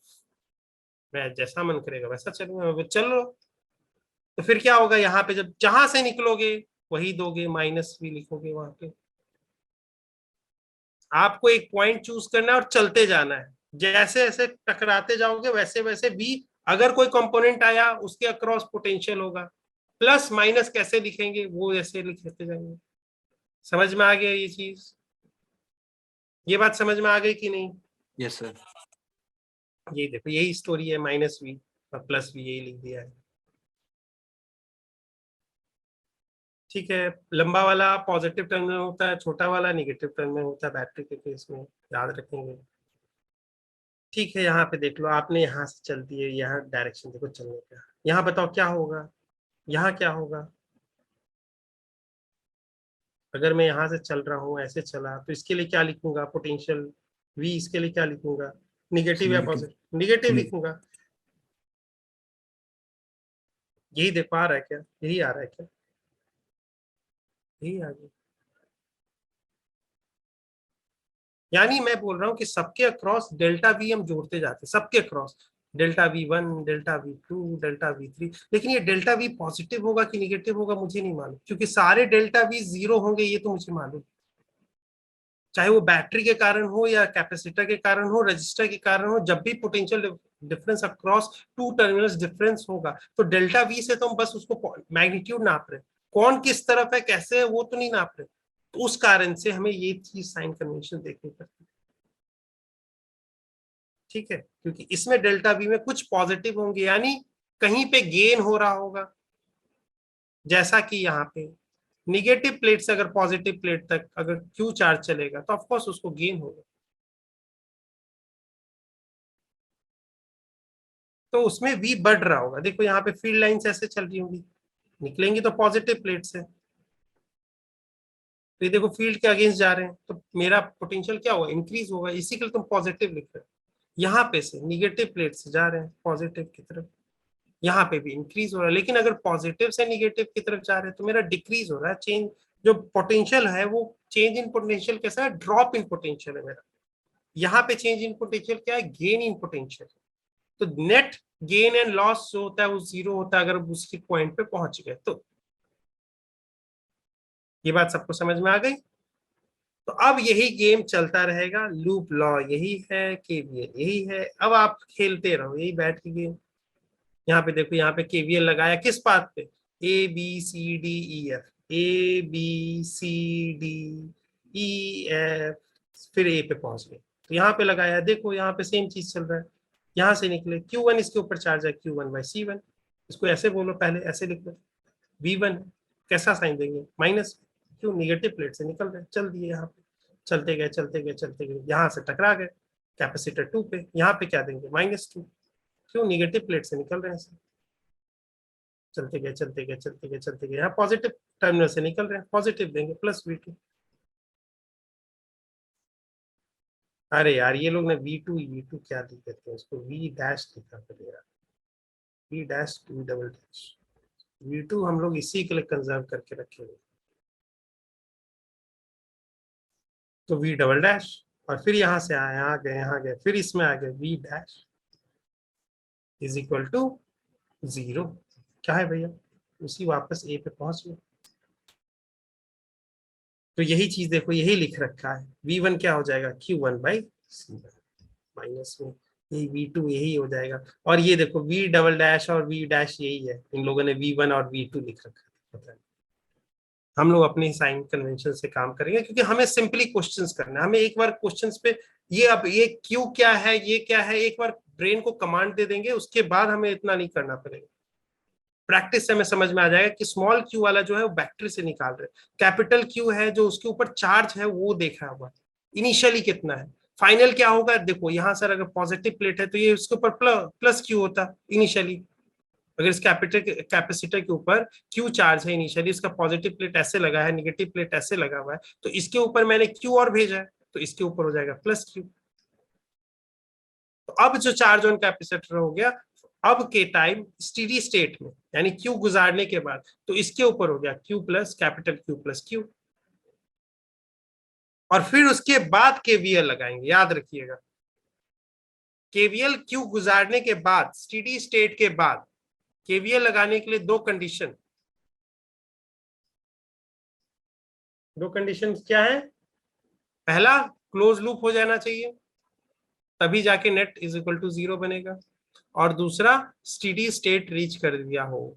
मैं जैसा मन करेगा वैसा चलूंगा, चल लो। तो फिर क्या होगा, यहाँ पे जब जहां से निकलोगे वही दोगे, माइनस भी लिखोगे वहां पे। आपको एक पॉइंट चूज करना है और चलते जाना है, जैसे जैसे टकराते जाओगे वैसे वैसे भी, अगर कोई कंपोनेंट आया उसके अक्रॉस पोटेंशियल होगा। प्लस माइनस कैसे लिखेंगे वो ऐसे लिखते जाएंगे। समझ में आ गया ये चीज? ये बात समझ में आ गई कि नहीं? Yes sir. ये देखो, यही स्टोरी है, माइनस वी और प्लस वी, यही लिख दिया है। ठीक है, लंबा वाला पॉजिटिव टर्मिनल होता है, छोटा वाला निगेटिव टर्मिनल होता है बैटरी के केस में, याद रखेंगे। ठीक है, यहाँ पे देख लो, आपने यहाँ से चल दिए, यहाँ डायरेक्शन देखो चलने का, यहाँ बताओ क्या होगा, यहाँ क्या होगा, अगर मैं यहाँ से चल रहा हूँ, ऐसे चला, तो इसके लिए क्या लिखूंगा? Potential V। इसके लिए क्या लिखूंगा? निगेटिव या पॉजिटिव? निगेटिव लिखूंगा। यही देख पा रहा है क्या? यही आ रहा है क्या? यही आ गया। यानी मैं बोल रहा हूँ कि सबके अक्रॉस डेल्टा V हम जोड़ते जाते हैं, सबके across delta V1, delta V2, delta V3। लेकिन ये डेल्टा V पॉजिटिव होगा कि निगेटिव होगा मुझे नहीं मालूम, क्योंकि सारे डेल्टा V जीरो होंगे ये तो मुझे मालूम। चाहे वो बैटरी के कारण हो या कैपेसिटर के कारण हो, रजिस्टर के कारण हो, जब भी potential difference across two terminals difference होगा तो डेल्टा V से तो हम बस उसको मैग्नीट्यूड नाप रहे हैं, कौन किस तरफ है कैसे है वो तो नहीं नाप रहे। तो उस कारण से हमें ये चीज साइन कन्वेंशन देखनी पड़ती है। ठीक है, क्योंकि इसमें डेल्टा V में कुछ पॉजिटिव होंगे, यानी कहीं पे गेन हो रहा होगा, जैसा कि यहाँ पे निगेटिव प्लेट से अगर पॉजिटिव प्लेट तक अगर क्यू चार्ज चलेगा तो ऑफकोर्स उसको गेन होगा। तो उसमें V बढ़ रहा होगा। देखो यहाँ पे फील्ड लाइंस ऐसे चल रही होंगी, निकलेंगी तो पॉजिटिव प्लेट से, तो ये देखो फील्ड के अगेंस्ट जा रहे हैं, तो मेरा पोटेंशियल क्या होगा? इंक्रीज होगा। इसी के लिए तुम पॉजिटिव लिख रहे हो। यहाँ पे से निगेटिव प्लेट से जा रहे हैं पॉजिटिव की तरफ, यहाँ पे भी इंक्रीज हो रहा है। लेकिन अगर पॉजिटिव से निगेटिव की तरफ जा रहे हैं तो मेरा डिक्रीज हो रहा है। चेंज जो पोटेंशियल है वो चेंज इन पोटेंशियल कैसा है? ड्रॉप इन पोटेंशियल है मेरा। यहाँ पे चेंज इन पोटेंशियल क्या है? Gain in potential. तो नेट गेन एंड लॉस जो होता है वो जीरो होता है अगर उसकी पॉइंट पे पहुंच गए तो। ये बात सबको समझ में आ गई? तो अब यही गेम चलता रहेगा, लूप लॉ यही है, केवीएल यही है। अब आप खेलते रहो यही बैठ के गेम। यहाँ पे देखो, यहाँ पे केवीएल लगाया किस पाथ पे? ABCDEF, ABCDEF, फिर ए पे पहुंच गए। तो यहाँ पे लगाया, देखो यहाँ पे सेम चीज चल रहा है। यहाँ से निकले Q1, इसके ऊपर चार्ज है Q1/C1। इसको ऐसे बोलो, पहले ऐसे लिख लो। V1 कैसा साइन देंगे? माइनस। क्यों? निगेटिव प्लेट से निकल रहे, चल दिए यहाँ पे। चलते गए चलते गए चलते गए, यहाँ से टकरा गए कैपेसिटर 2 पे। यहाँ पे क्या देंगे? -2। क्यों? निगेटिव प्लेट से निकल रहे हैं। चलते गए चलते गए चलते गए चलते गए, यहाँ पॉजिटिव टर्मिनल से निकल रहे हैं, पॉजिटिव देंगे +V2। अरे यार ये लोग ने V2 क्या लिख देते हैं, उसको V डैश लिखा कर यार। V dash V double dash. V2 हम लोग इसी के लिए कंजर्व करके रखे हुए। तो V डबल डैश, और फिर यहाँ से आए, यहाँ गए फिर इसमें आ गए V dash is equal to 0। क्या है भैया? उसी वापस ए पे पहुंच गए। तो यही चीज देखो, यही लिख रखा है। V1 क्या हो जाएगा? Q1/C1 माइनस में यही V2 यही हो जाएगा। और ये देखो V डबल डैश और V डैश यही है, इन लोगों ने V1 और V2 लिख रखा है। पता नहीं, हम लोग अपने साइन कन्वेंशन से काम करेंगे क्योंकि हमें सिंपली क्वेश्चंस करना है। हमें एक बार क्वेश्चंस पे ये अब ये क्यू क्या है, ये क्या है, एक बार ब्रेन को कमांड दे देंगे, उसके बाद हमें इतना नहीं करना पड़ेगा। प्रैक्टिस से हमें समझ में आ जाएगा कि स्मॉल क्यू वाला जो है वो बैटरी से निकाल रहे, कैपिटल क्यू है जो उसके ऊपर चार्ज है वो देखा हुआ, इनिशियली कितना है, फाइनल क्या होगा। देखो यहाँ सर अगर पॉजिटिव प्लेट है तो ये उसके ऊपर प्लस क्यू होता इनिशियली। अगर इस कैपेसिटर के ऊपर क्यू चार्ज है इनिशियली, इसका पॉजिटिव प्लेट ऐसे लगा है, निगेटिव प्लेट ऐसे लगा हुआ है, तो इसके ऊपर मैंने क्यू और भेजा है तो इसके ऊपर हो जाएगा +Q। तो अब जो चार्ज ऑन कैपेसिटर हो गया, अब के टाइम स्टेडी स्टेट में यानी Q गुजारने के बाद, तो इसके ऊपर हो गया Q प्लस कैपिटल Q+Q। और फिर उसके बाद केवीएल लगाएंगे, याद रखिएगा। केवीएल Q गुजारने के बाद, स्टेडी स्टेट के बाद केवीएल लगाने के लिए दो कंडीशन क्या है? पहला, क्लोज लूप हो जाना चाहिए, तभी जाके नेट इज इक्वल टू 0 बनेगा। और दूसरा, स्टेडी स्टेट रीच कर दिया हो।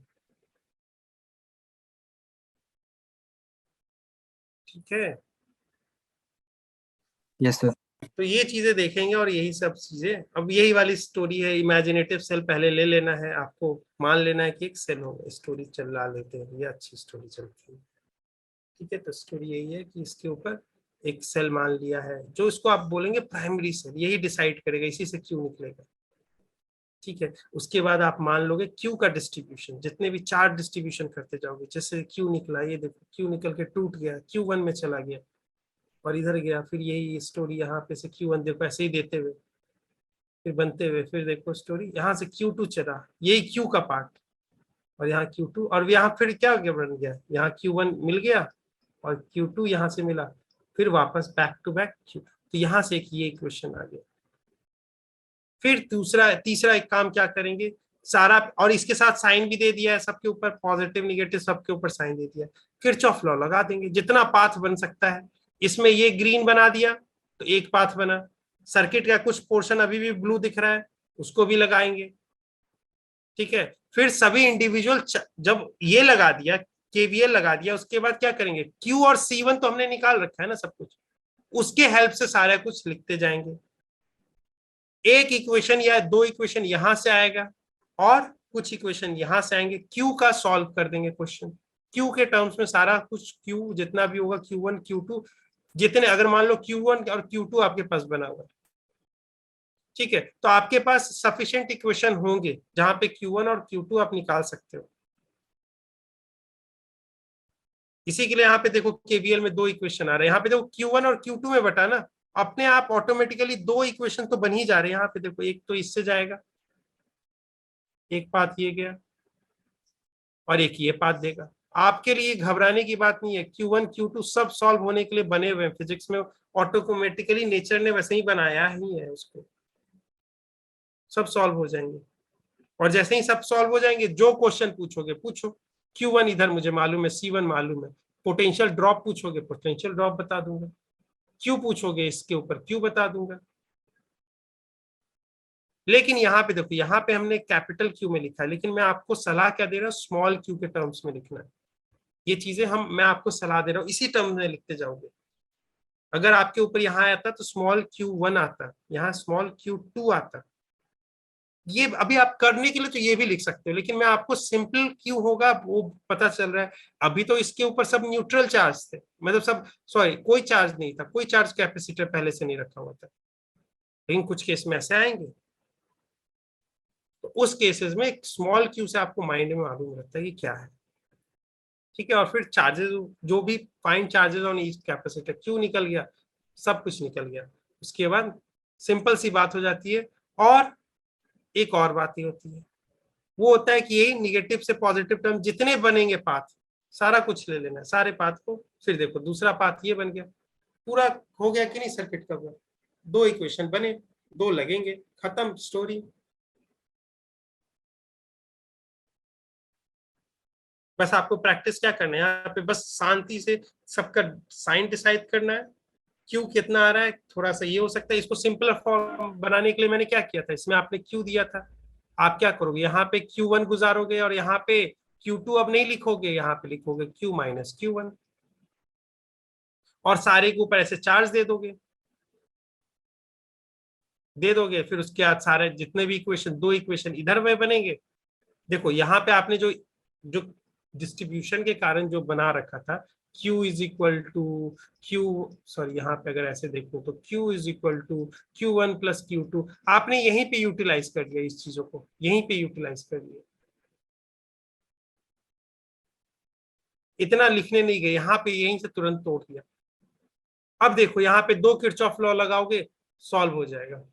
ठीक है, यस सर। तो ये चीजें देखेंगे और यही सब चीजें। अब यही वाली स्टोरी है, इमेजिनेटिव सेल पहले ले लेना है आपको, मान लेना है कि एक सेल होगा, स्टोरी चला लेते हैं, ये अच्छी स्टोरी चलती है। ठीक है, तो स्टोरी यही है कि इसके ऊपर एक सेल मान लिया है, जो इसको आप बोलेंगे प्राइमरी सेल, यही डिसाइड करेगा इसी से क्यों निकलेगा। ठीक है, उसके बाद आप मान लोगे क्यू का डिस्ट्रीब्यूशन, जितने भी चार्ज डिस्ट्रीब्यूशन करते जाओगे, जैसे क्यू निकला, ये देखो क्यू निकल के टूट गया, Q1 में चला गया और इधर गया, फिर यही स्टोरी यहाँ पे से Q1 देखो ऐसे ही देते हुए फिर बनते हुए, फिर देखो स्टोरी यहाँ से Q2 चला, यही क्यू का पार्ट, और यहाँ Q2, और यहाँ फिर क्या बन गया, यहाँ Q1 मिल गया और Q2 यहाँ से मिला, फिर वापस बैक टू बैक Q, तो यहाँ से एक ये इक्वेशन आ गया। फिर तीसरा एक काम क्या करेंगे, सारा, और इसके साथ साइन भी दे दिया है सबके ऊपर, पॉजिटिव निगेटिव सबके ऊपर साइन दे दिया, किरचॉफ लॉ लगा देंगे, जितना पाथ बन सकता है। इसमें ये ग्रीन बना दिया तो एक पाथ बना, सर्किट का कुछ पोर्शन अभी भी ब्लू दिख रहा है उसको भी लगाएंगे, ठीक है। फिर सभी इंडिविजुअल, जब ये लगा दिया, केवीएल लगा दिया, उसके बाद क्या करेंगे, Q और C1 तो हमने निकाल रखा है ना सब कुछ, उसके हेल्प से सारा कुछ लिखते जाएंगे। एक इक्वेशन या दो इक्वेशन यहां से आएगा और कुछ इक्वेशन यहां से आएंगे, क्यू का सॉल्व कर देंगे क्वेश्चन, क्यू के टर्म्स में सारा कुछ, क्यू जितना भी होगा, Q1 Q2 जितने, अगर मान लो Q1 और Q2 आपके पास बना हुआ है, ठीक है, तो आपके पास सफिशिएंट इक्वेशन होंगे जहां पे Q1 और Q2 आप निकाल सकते हो। इसी के लिए यहाँ पे देखो केवीएल में दो इक्वेशन आ रहे हैं, यहाँ पे देखो Q1 और Q2 में बटा ना, अपने आप ऑटोमेटिकली दो इक्वेशन तो बन ही जा रहे हैं। यहाँ पे देखो एक तो इससे जाएगा, एक पाथ ये गया और एक ये पाथ देगा। आपके लिए घबराने की बात नहीं है, Q1 Q2 सब सॉल्व होने के लिए बने हुए हैं, फिजिक्स में ऑटोमेटिकली नेचर ने वैसे ही बनाया ही है उसको, सब सॉल्व हो जाएंगे। और जैसे ही सब सॉल्व हो जाएंगे, जो क्वेश्चन पूछोगे पूछो, Q1 इधर मुझे मालूम है, C1 मालूम है, पोटेंशियल ड्रॉप पूछोगे पोटेंशियल ड्रॉप बता दूंगा, क्यू पूछोगे इसके ऊपर क्यू बता दूंगा। लेकिन यहाँ पे देखो, यहाँ पे हमने कैपिटल क्यू में लिखा है, लेकिन मैं आपको सलाह क्या दे रहा हूँ, स्मॉल क्यू के टर्म्स में लिखना है। ये चीजें मैं आपको सलाह दे रहा हूँ, इसी टर्म में लिखते जाओगे। अगर आपके ऊपर यहाँ आता तो स्मॉल Q1 आता, यहाँ स्मॉल Q2 आता, ये अभी आप करने के लिए तो ये भी लिख सकते हो, लेकिन मैं आपको सिंपल क्यू होगा वो पता चल रहा है। अभी तो इसके ऊपर सब न्यूट्रल चार्ज थे, मतलब सब, सॉरी, कोई चार्ज नहीं था, कोई चार्ज कैपेसिटर पहले से नहीं रखा हुआ था, लेकिन कुछ केस में ऐसे आएंगे, तो उस केसेस में स्मॉल क्यू से आपको माइंड में मालूम रहता है कि क्या है, ठीक है। और फिर चार्जेस, जो भी find charges on each capacitor, Q निकल गया, सब कुछ निकल गया, उसके बाद सिंपल सी बात हो जाती है। और एक और बात ही होती है, वो होता है कि यही निगेटिव से पॉजिटिव टर्म जितने बनेंगे पाथ, सारा कुछ ले लेना है, सारे पाथ को। फिर देखो दूसरा पाथ ये बन गया, पूरा हो गया कि नहीं सर्किट का वर्क, दो इक्वेशन बने, दो लगेंगे, खत्म स्टोरी। बस आपको प्रैक्टिस क्या करना है यहाँ पे, बस शांति से सबका साइन डिसाइड करना है, क्यू कितना आ रहा है, थोड़ा सा ये हो सकता है। इसको सिंपल फॉर्म बनाने के लिए मैंने क्या किया था, इसमें आपने क्यू दिया था, आप क्या करोगे, यहाँ पे Q1 गुजारोगे और यहाँ पे Q2 अब नहीं लिखोगे, यहाँ पे लिखोगे Q माइनस Q1, और सारे के ऊपर ऐसे चार्ज दे दोगे। फिर उसके बाद सारे जितने भी इक्वेशन, दो इक्वेशन इधर में बनेंगे। देखो यहाँ पे आपने जो जो डिस्ट्रीब्यूशन के कारण जो बना रखा था, Q is equal to Q, sorry यहाँ पे अगर ऐसे देखो तो Q is equal to Q1 plus Q2, आपने यहीं पे यूटिलाइज कर लिया, इस चीजों को यहीं पे यूटिलाइज कर लिया, इतना लिखने नहीं गए, यहाँ पे यहीं से तुरंत तोड़ दिया। अब देखो यहाँ पे दो किरचॉफ लॉ लगाओगे, सॉल्व हो जाएगा।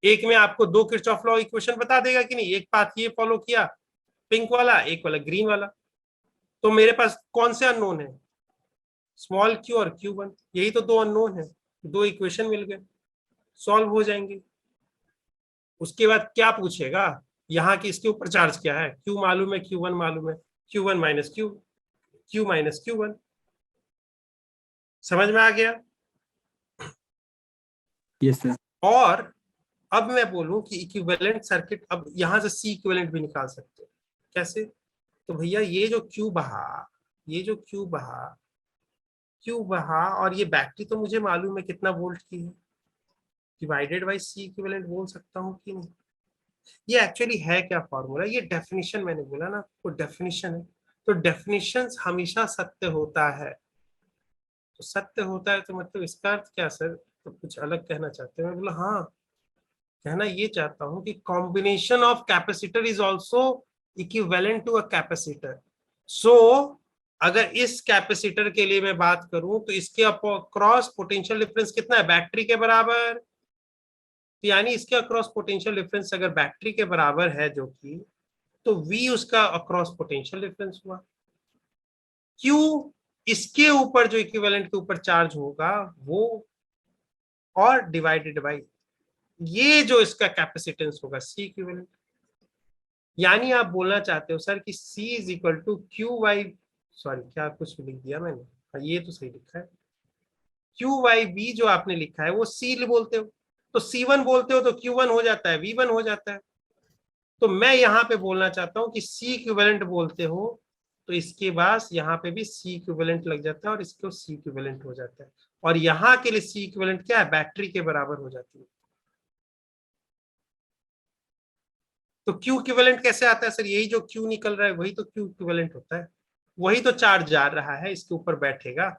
एक में आपको दो किरचॉफ लॉ इक्वेशन बता देगा कि नहीं, एक पाथ ये फॉलो किया पिंक वाला, एक वाला ग्रीन वाला, तो मेरे पास कौन से अननोन है, स्मॉल क्यू और Q1, यही तो दो अननोन है, दो इक्वेशन मिल गए, सॉल्व हो जाएंगे। उसके बाद क्या पूछेगा, यहाँ की इसके ऊपर चार्ज क्या है, Q मालूम है, Q1 मालूम है, Q1 minus Q, Q minus Q1, समझ में आ गया। Yes sir. और अब मैं बोलूं कि इक्विवेलेंट सर्किट, अब यहां से C इक्विवेलेंट भी निकाल सकते हो, कैसे, तो भैया ये जो Q बहा, ये जो Q बहा, और ये बैटरी तो मुझे मालूम है कितना वोल्ट की है, डिवाइडेड बाई C इक्विवेलेंट बोल सकता हूँ कि नहीं। ये एक्चुअली है क्या फॉर्मूला, ये डेफिनेशन मैंने बोला ना, तो डेफिनेशन है, तो डेफिनेशन हमेशा सत्य होता है, तो सत्य होता है तो मतलब इसका अर्थ क्या सर, तो कुछ अलग कहना चाहते हैं। मैं बोला हाँ, कहना ये चाहता हूं कि combination of capacitor is also equivalent to a capacitor. So अगर इस कैपेसिटर के लिए मैं बात करूं तो इसके क्रॉस पोटेंशियल डिफरेंस कितना है, बैटरी के बराबर। तो यानी इसके अक्रॉस पोटेंशियल डिफरेंस अगर बैटरी के बराबर है जो कि, तो V उसका अक्रॉस पोटेंशियल डिफरेंस हुआ। Q इसके ऊपर जो इक्विवेलेंट के ऊपर चार्ज होगा वो, और डिवाइडेड बाय ये जो इसका कैपेसिटेंस होगा C इक्विवेलेंट। यानी आप बोलना चाहते हो सर कि C is equal to Q Y, sorry क्या कुछ लिख दिया मैंने, हाँ ये तो सही लिखा है, क्यू वाई बी जो आपने लिखा है वो C बोलते हो, तो C1 बोलते हो तो Q1 हो जाता है, V1 हो जाता है। तो मैं यहां पे बोलना चाहता हूं कि C इक्विवेलेंट बोलते हो तो इसके बाद यहां पे भी C इक्विवेलेंट लग जाता है और इसको C इक्विवेलेंट हो जाता है, और यहां के लिए C इक्विवेलेंट क्या है, बैटरी के बराबर हो जाती है। तो Q इक्विवेलेंट कैसे आता है सर, यही जो Q निकल रहा है वही तो Q इक्विवेलेंट होता है, वही तो चार्ज जा रहा है इसके ऊपर बैठेगा।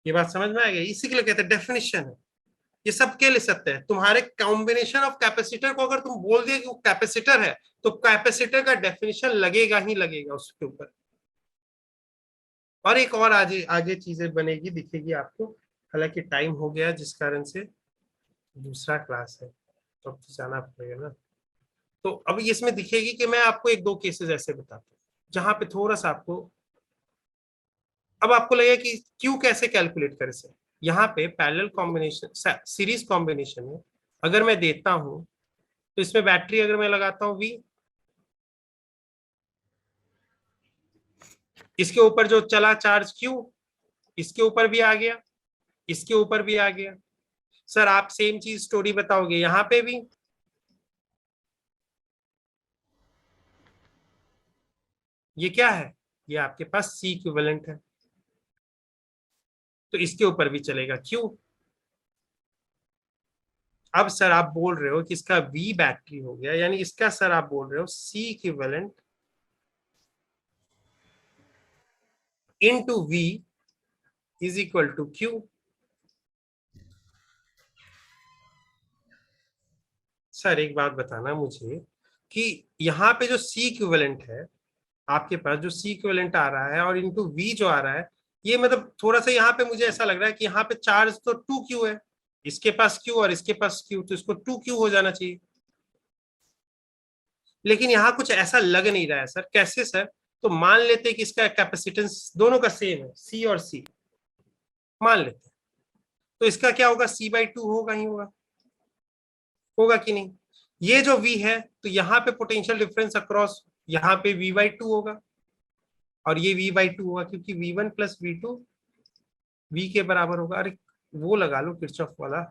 ये बात समझ में आ गई, इसी के लिए कहते हैं डेफिनेशन है, ये सबके लिए सत्य है। तुम्हारे कॉम्बिनेशन ऑफ कैपेसिटर को अगर तुम बोल दिए कि वो कैपेसिटर है तो कैपेसिटर का डेफिनेशन लगेगा ही लगेगा उसके ऊपर। और एक और आगे आगे चीजें बनेगी दिखेगी आपको, हालांकि टाइम हो गया जिस कारण से दूसरा क्लास है तो अब तो जाना पड़ेगा ना। तो अब इसमें दिखेगी कि मैं आपको एक दो केसेस ऐसे बताता हूँ जहां पे थोड़ा सा आपको, अब आपको लगेगा कि क्यू कैसे कैलकुलेट करें सर। यहाँ पे पैरेलल कॉम्बिनेशन सीरीज कॉम्बिनेशन में अगर मैं देता हूं तो इसमें बैटरी अगर मैं लगाता हूं V, इसके ऊपर जो चला चार्ज Q, इसके ऊपर भी आ गया, इसके ऊपर भी आ गया। सर आप सेम चीज स्टोरी बताओगे यहां पे भी, ये क्या है, ये आपके पास C इक्विवेलेंट है, तो इसके ऊपर भी चलेगा Q। अब सर आप बोल रहे हो कि इसका V बैटरी हो गया, यानी इसका सर आप बोल रहे हो C equivalent into V is equal to Q। Sir एक बात बताना मुझे कि यहाँ पे जो C इक्विवेलेंट है आपके पास, जो C इक्विवेलेंट आ रहा है और इनटू V जो आ रहा है, ये मतलब थोड़ा सा यहाँ पे मुझे ऐसा लग रहा है कि यहाँ पे चार्ज तो 2Q है, इसके पास Q और इसके पास Q, तो इसको 2Q हो जाना चाहिए। लेकिन यहाँ कुछ ऐसा लग नहीं रहा है सर, कैसे सर, तो मान लेते हैं कि इसका कैपेसिटेंस दोनों का सेम है, C और C मान लेते हैं, तो इसका क्या होगा, C/2 होगा ही होगा, होगा कि नहीं। ये जो V है तो यहाँ पे पोटेंशियल डिफरेंस अक्रॉस यहाँ पे V/2 होगा, और ये V/2 होगा क्योंकि V1 प्लस V2 V के बराबर होगा। अरे वो लगा लो किरचॉफ वाला,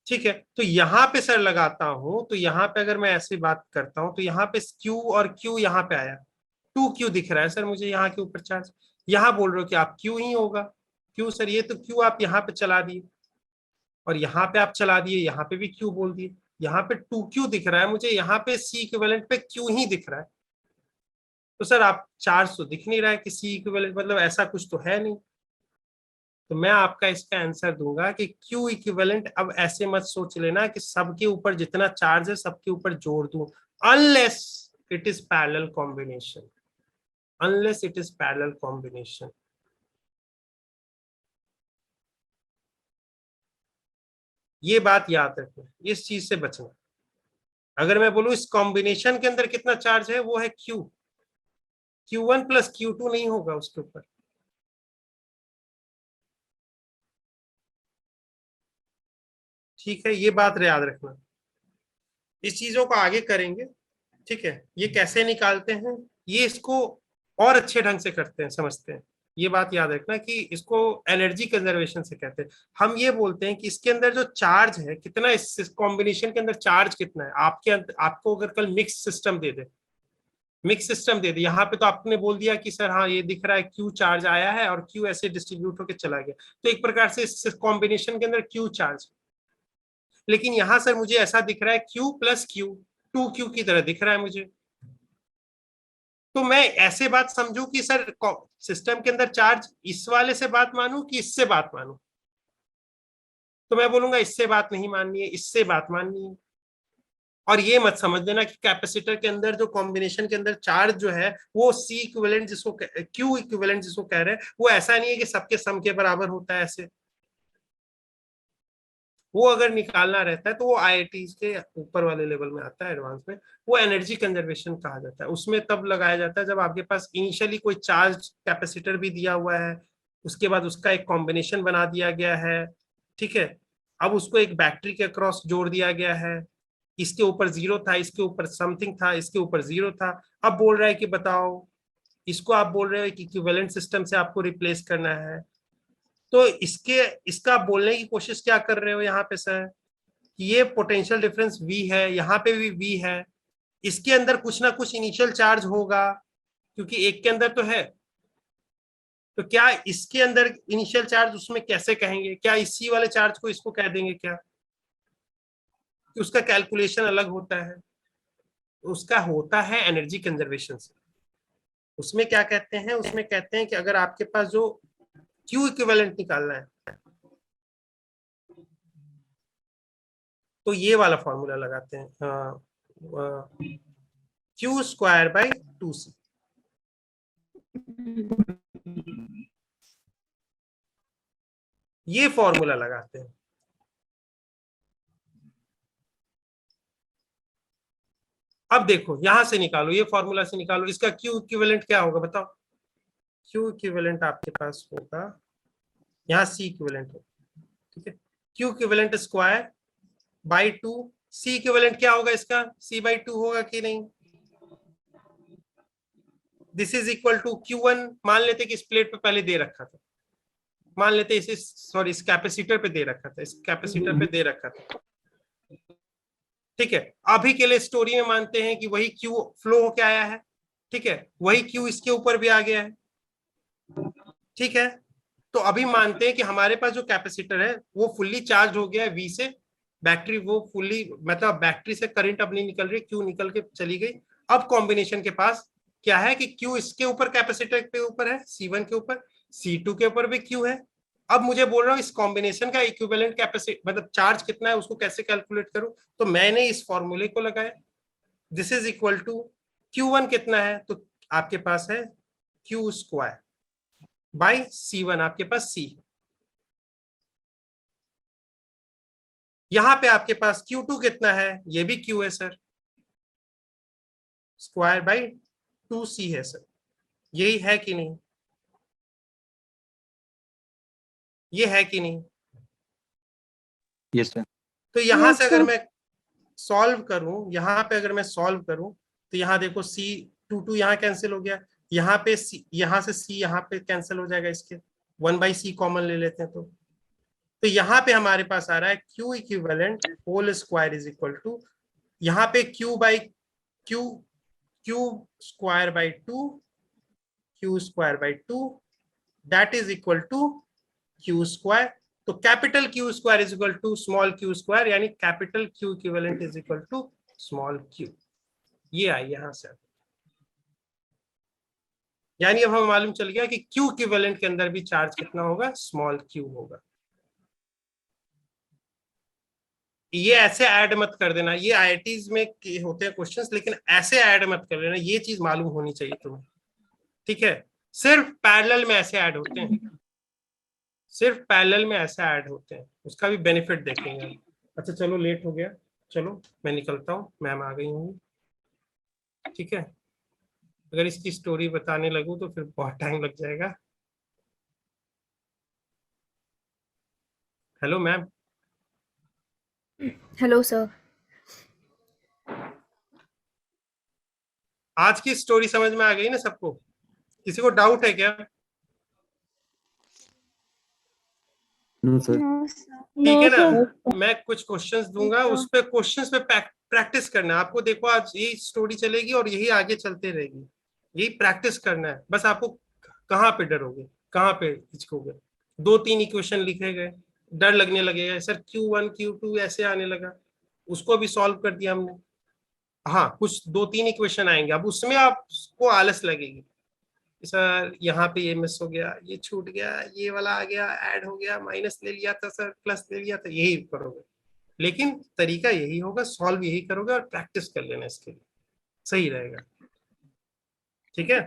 ठीक है। तो यहाँ पे सर लगाता हूं तो यहाँ पे अगर मैं ऐसे बात करता हूं तो यहाँ पे Q और Q यहाँ पे आया, 2Q दिख रहा है सर मुझे यहाँ के ऊपर चार्ज। यहाँ बोल रहे हो कि आप Q ही होगा, Q सर, ये तो Q आप यहाँ पे चला दिए और यहाँ पे आप चला दिए, यहाँ पे भी Q बोल दिए, यहाँ पे 2Q दिख रहा है मुझे, यहाँ पे C इक्विवेलेंट पे Q ही दिख रहा है। तो सर आप चार्ज तो दिख नहीं रहा है कि C इक्विवेलेंट, मतलब ऐसा कुछ तो है नहीं। तो मैं आपका इसका आंसर दूंगा कि Q इक्विवेलेंट, अब ऐसे मत सोच लेना कि सबके ऊपर जितना चार्ज है सबके ऊपर जोड़ दूं, unless it is parallel combination, unless it is parallel combination. ये बात याद रखना, इस चीज से बचना। अगर मैं बोलूं इस कॉम्बिनेशन के अंदर कितना चार्ज है, वो है Q, Q1 प्लस Q2 नहीं होगा उसके ऊपर। ठीक है, ये बात याद रखना, इस चीजों को आगे करेंगे। ठीक है, ये कैसे निकालते हैं, ये इसको और अच्छे ढंग से करते हैं, समझते हैं। ये बात याद रखना कि इसको एनर्जी कंजर्वेशन से कहते हैं। हम ये बोलते हैं कि इसके अंदर जो चार्ज है कितना, इस कॉम्बिनेशन के अंदर चार्ज कितना है, आपको अगर कल मिक्स सिस्टम दे दे, मिक्स सिस्टम दे दे, यहाँ पे तो आपने बोल दिया कि सर हाँ ये दिख रहा है Q चार्ज आया है और Q ऐसे डिस्ट्रीब्यूट होकर चला गया, तो एक प्रकार से इस कॉम्बिनेशन के अंदर Q चार्ज। लेकिन यहां सर मुझे ऐसा दिख रहा है Q प्लस Q 2Q की तरह दिख रहा है मुझे। तो मैं ऐसे बात समझू कि सर सिस्टम के अंदर चार्ज इस वाले से बात मानूं कि इससे बात मानूं? तो मैं बोलूंगा इससे बात नहीं माननी है, इससे बात माननी है। और ये मत समझ लेना कि कैपेसिटर के अंदर जो कॉम्बिनेशन के अंदर चार्ज जो है वो सी इक्विवेलेंट जिसको क्यू इक्विवेलेंट जिसको कह रहे हैं, वो ऐसा नहीं है कि सबके सम के बराबर होता है ऐसे। वो अगर निकालना रहता है तो वो आईआईटी के ऊपर वाले लेवल में आता है, एडवांस में। वो एनर्जी कंजर्वेशन कहा जाता है, उसमें तब लगाया जाता है जब आपके पास इनिशियली कोई चार्ज कैपेसिटर भी दिया हुआ है, उसके बाद उसका एक कॉम्बिनेशन बना दिया गया है, ठीक है। अब उसको एक बैटरी के अक्रॉस जोड़ दिया गया है, इसके ऊपर 0 था, इसके ऊपर समथिंग था, इसके ऊपर 0 था। अब बोल रहा है कि बताओ, इसको आप बोल रहे हो कि इक्विवेलेंट सिस्टम से आपको रिप्लेस करना है। तो इसका बोलने की कोशिश क्या कर रहे हो यहाँ पे सर, कि ये पोटेंशियल डिफरेंस V है, यहाँ पे भी V है, इसके अंदर कुछ ना कुछ इनिशियल चार्ज होगा, क्योंकि एक के अंदर तो है। तो क्या इसके अंदर इनिशियल चार्ज उसमें कैसे कहेंगे? क्या इसी वाले चार्ज को इसको कह देंगे क्या? कि उसका कैलकुलेशन अलग होता है, उसका होता है एनर्जी कंजर्वेशन से। उसमें क्या कहते हैं, उसमें कहते हैं कि अगर आपके पास जो क्यू इक्विवेलेंट निकालना है तो ये वाला फॉर्मूला लगाते हैं, क्यू स्क्वायर बाई 2C। ये फॉर्मूला लगाते हैं। अब देखो यहां से निकालो, ये फॉर्मूला से निकालो, इसका क्यू इक्विवेलेंट क्या होगा बताओ? क्यू इक्विवेलेंट आपके पास होगा, यहाँ सी इक्विवेलेंट होगा, ठीक है। Q equivalent square by 2, C equivalent क्या होगा इसका? सी बाई 2 होगा कि नहीं? This is equal to Q1। मान लेते कि इस प्लेट पे पहले दे रखा था, मान लेते इसे, सॉरी इस कैपेसिटर पे दे रखा था, इस कैपेसिटर पे दे रखा था, ठीक है। अभी के लिए स्टोरी में मानते हैं कि वही क्यू फ्लो होके आया है, ठीक है, वही क्यू इसके ऊपर भी आ गया है, ठीक है। तो अभी मानते हैं कि हमारे पास जो कैपेसिटर है वो फुल्ली चार्ज हो गया है V से, बैटरी वो फुल्ली, मतलब बैटरी से करंट अब नहीं निकल रही, क्यू निकल के चली गई। अब कॉम्बिनेशन के पास क्या है कि क्यू इसके ऊपर कैपेसिटर के ऊपर है, C1 के ऊपर, C2 के ऊपर भी क्यू है। अब मुझे बोल रहा हूँ इस कॉम्बिनेशन का इक्विवेलेंट कैपेसिटी मतलब चार्ज कितना है उसको कैसे कैलकुलेट करूं? तो मैंने इस फॉर्मूले को लगाया, this is equal to Q1 कितना है, तो आपके पास है क्यू स्क्वायर बाई C1, आपके पास C। यहां पे आपके पास Q2 कितना है, ये भी Q है सर, स्क्वायर बाई 2C है सर। यही है कि नहीं? ये है कि नहीं? Yes sir. तो यहां से Yes, अगर sir. मैं सॉल्व करूं, यहाँ पे अगर मैं सॉल्व करूं तो यहाँ देखो C2 यहाँ कैंसिल हो गया, यहाँ पे C, यहाँ से C यहाँ पे कैंसिल हो जाएगा, इसके 1/C कॉमन ले लेते हैं तो यहाँ पे हमारे पास आ रहा है Q equivalent whole square is equal to, यहाँ पे Q by Q, Q square by 2, Q square by 2 that is equal to Q square. तो capital Q square is equal to small q square, यानी capital Q equivalent is equal to small q। ये आई यहां से, यानी अब हमें मालूम चल गया कि Q इक्विवेलेंट के अंदर भी चार्ज कितना होगा, स्मॉल q होगा। ये ऐसे ऐड मत कर देना, ये आईआईटीज में होते हैं क्वेश्चंस, लेकिन ऐसे ऐड मत कर देना, ये चीज मालूम होनी चाहिए तुम्हें, ठीक है। सिर्फ पैरेलल में ऐसे ऐड होते हैं, सिर्फ पैरेलल में ऐसे ऐड होते हैं, उसका भी बेनिफिट देखेंगे। अच्छा चलो लेट हो गया, चलो मैं निकलता हूँ, मैम आ गई हूँ, ठीक है। अगर इसकी स्टोरी बताने लगूं तो फिर बहुत टाइम लग जाएगा। Hello ma'am. Hello sir. आज की स्टोरी समझ में आ गई ना सबको? किसी को डाउट है क्या? No sir. No, sir. ठीक No, है ना, sir. मैं कुछ क्वेश्चंस दूंगा, उस पे क्वेश्चंस पे प्रैक्टिस करना है आपको। देखो आज यही स्टोरी चलेगी और यही आगे चलते रहेगी, यही प्रैक्टिस करना है बस। आपको कहाँ पे डरोगे, कहाँ पे हिचकोगे? 2-3 इक्वेशन लिखे गए, डर लगने लगेगा सर Q1 Q2 ऐसे आने लगा, उसको भी सॉल्व कर दिया हमने। हाँ कुछ 2-3 इक्वेशन आएंगे, अब उसमें आपको आलस लगेगी कि सर यहाँ पे ये मिस हो गया, ये छूट गया, ये वाला आ गया, ऐड हो गया, माइनस ले लिया था सर, प्लस ले लिया था, यही करोगे। लेकिन तरीका यही होगा, सॉल्व यही करोगे और प्रैक्टिस कर लेना इसके लिए, सही रहेगा। ठीक है।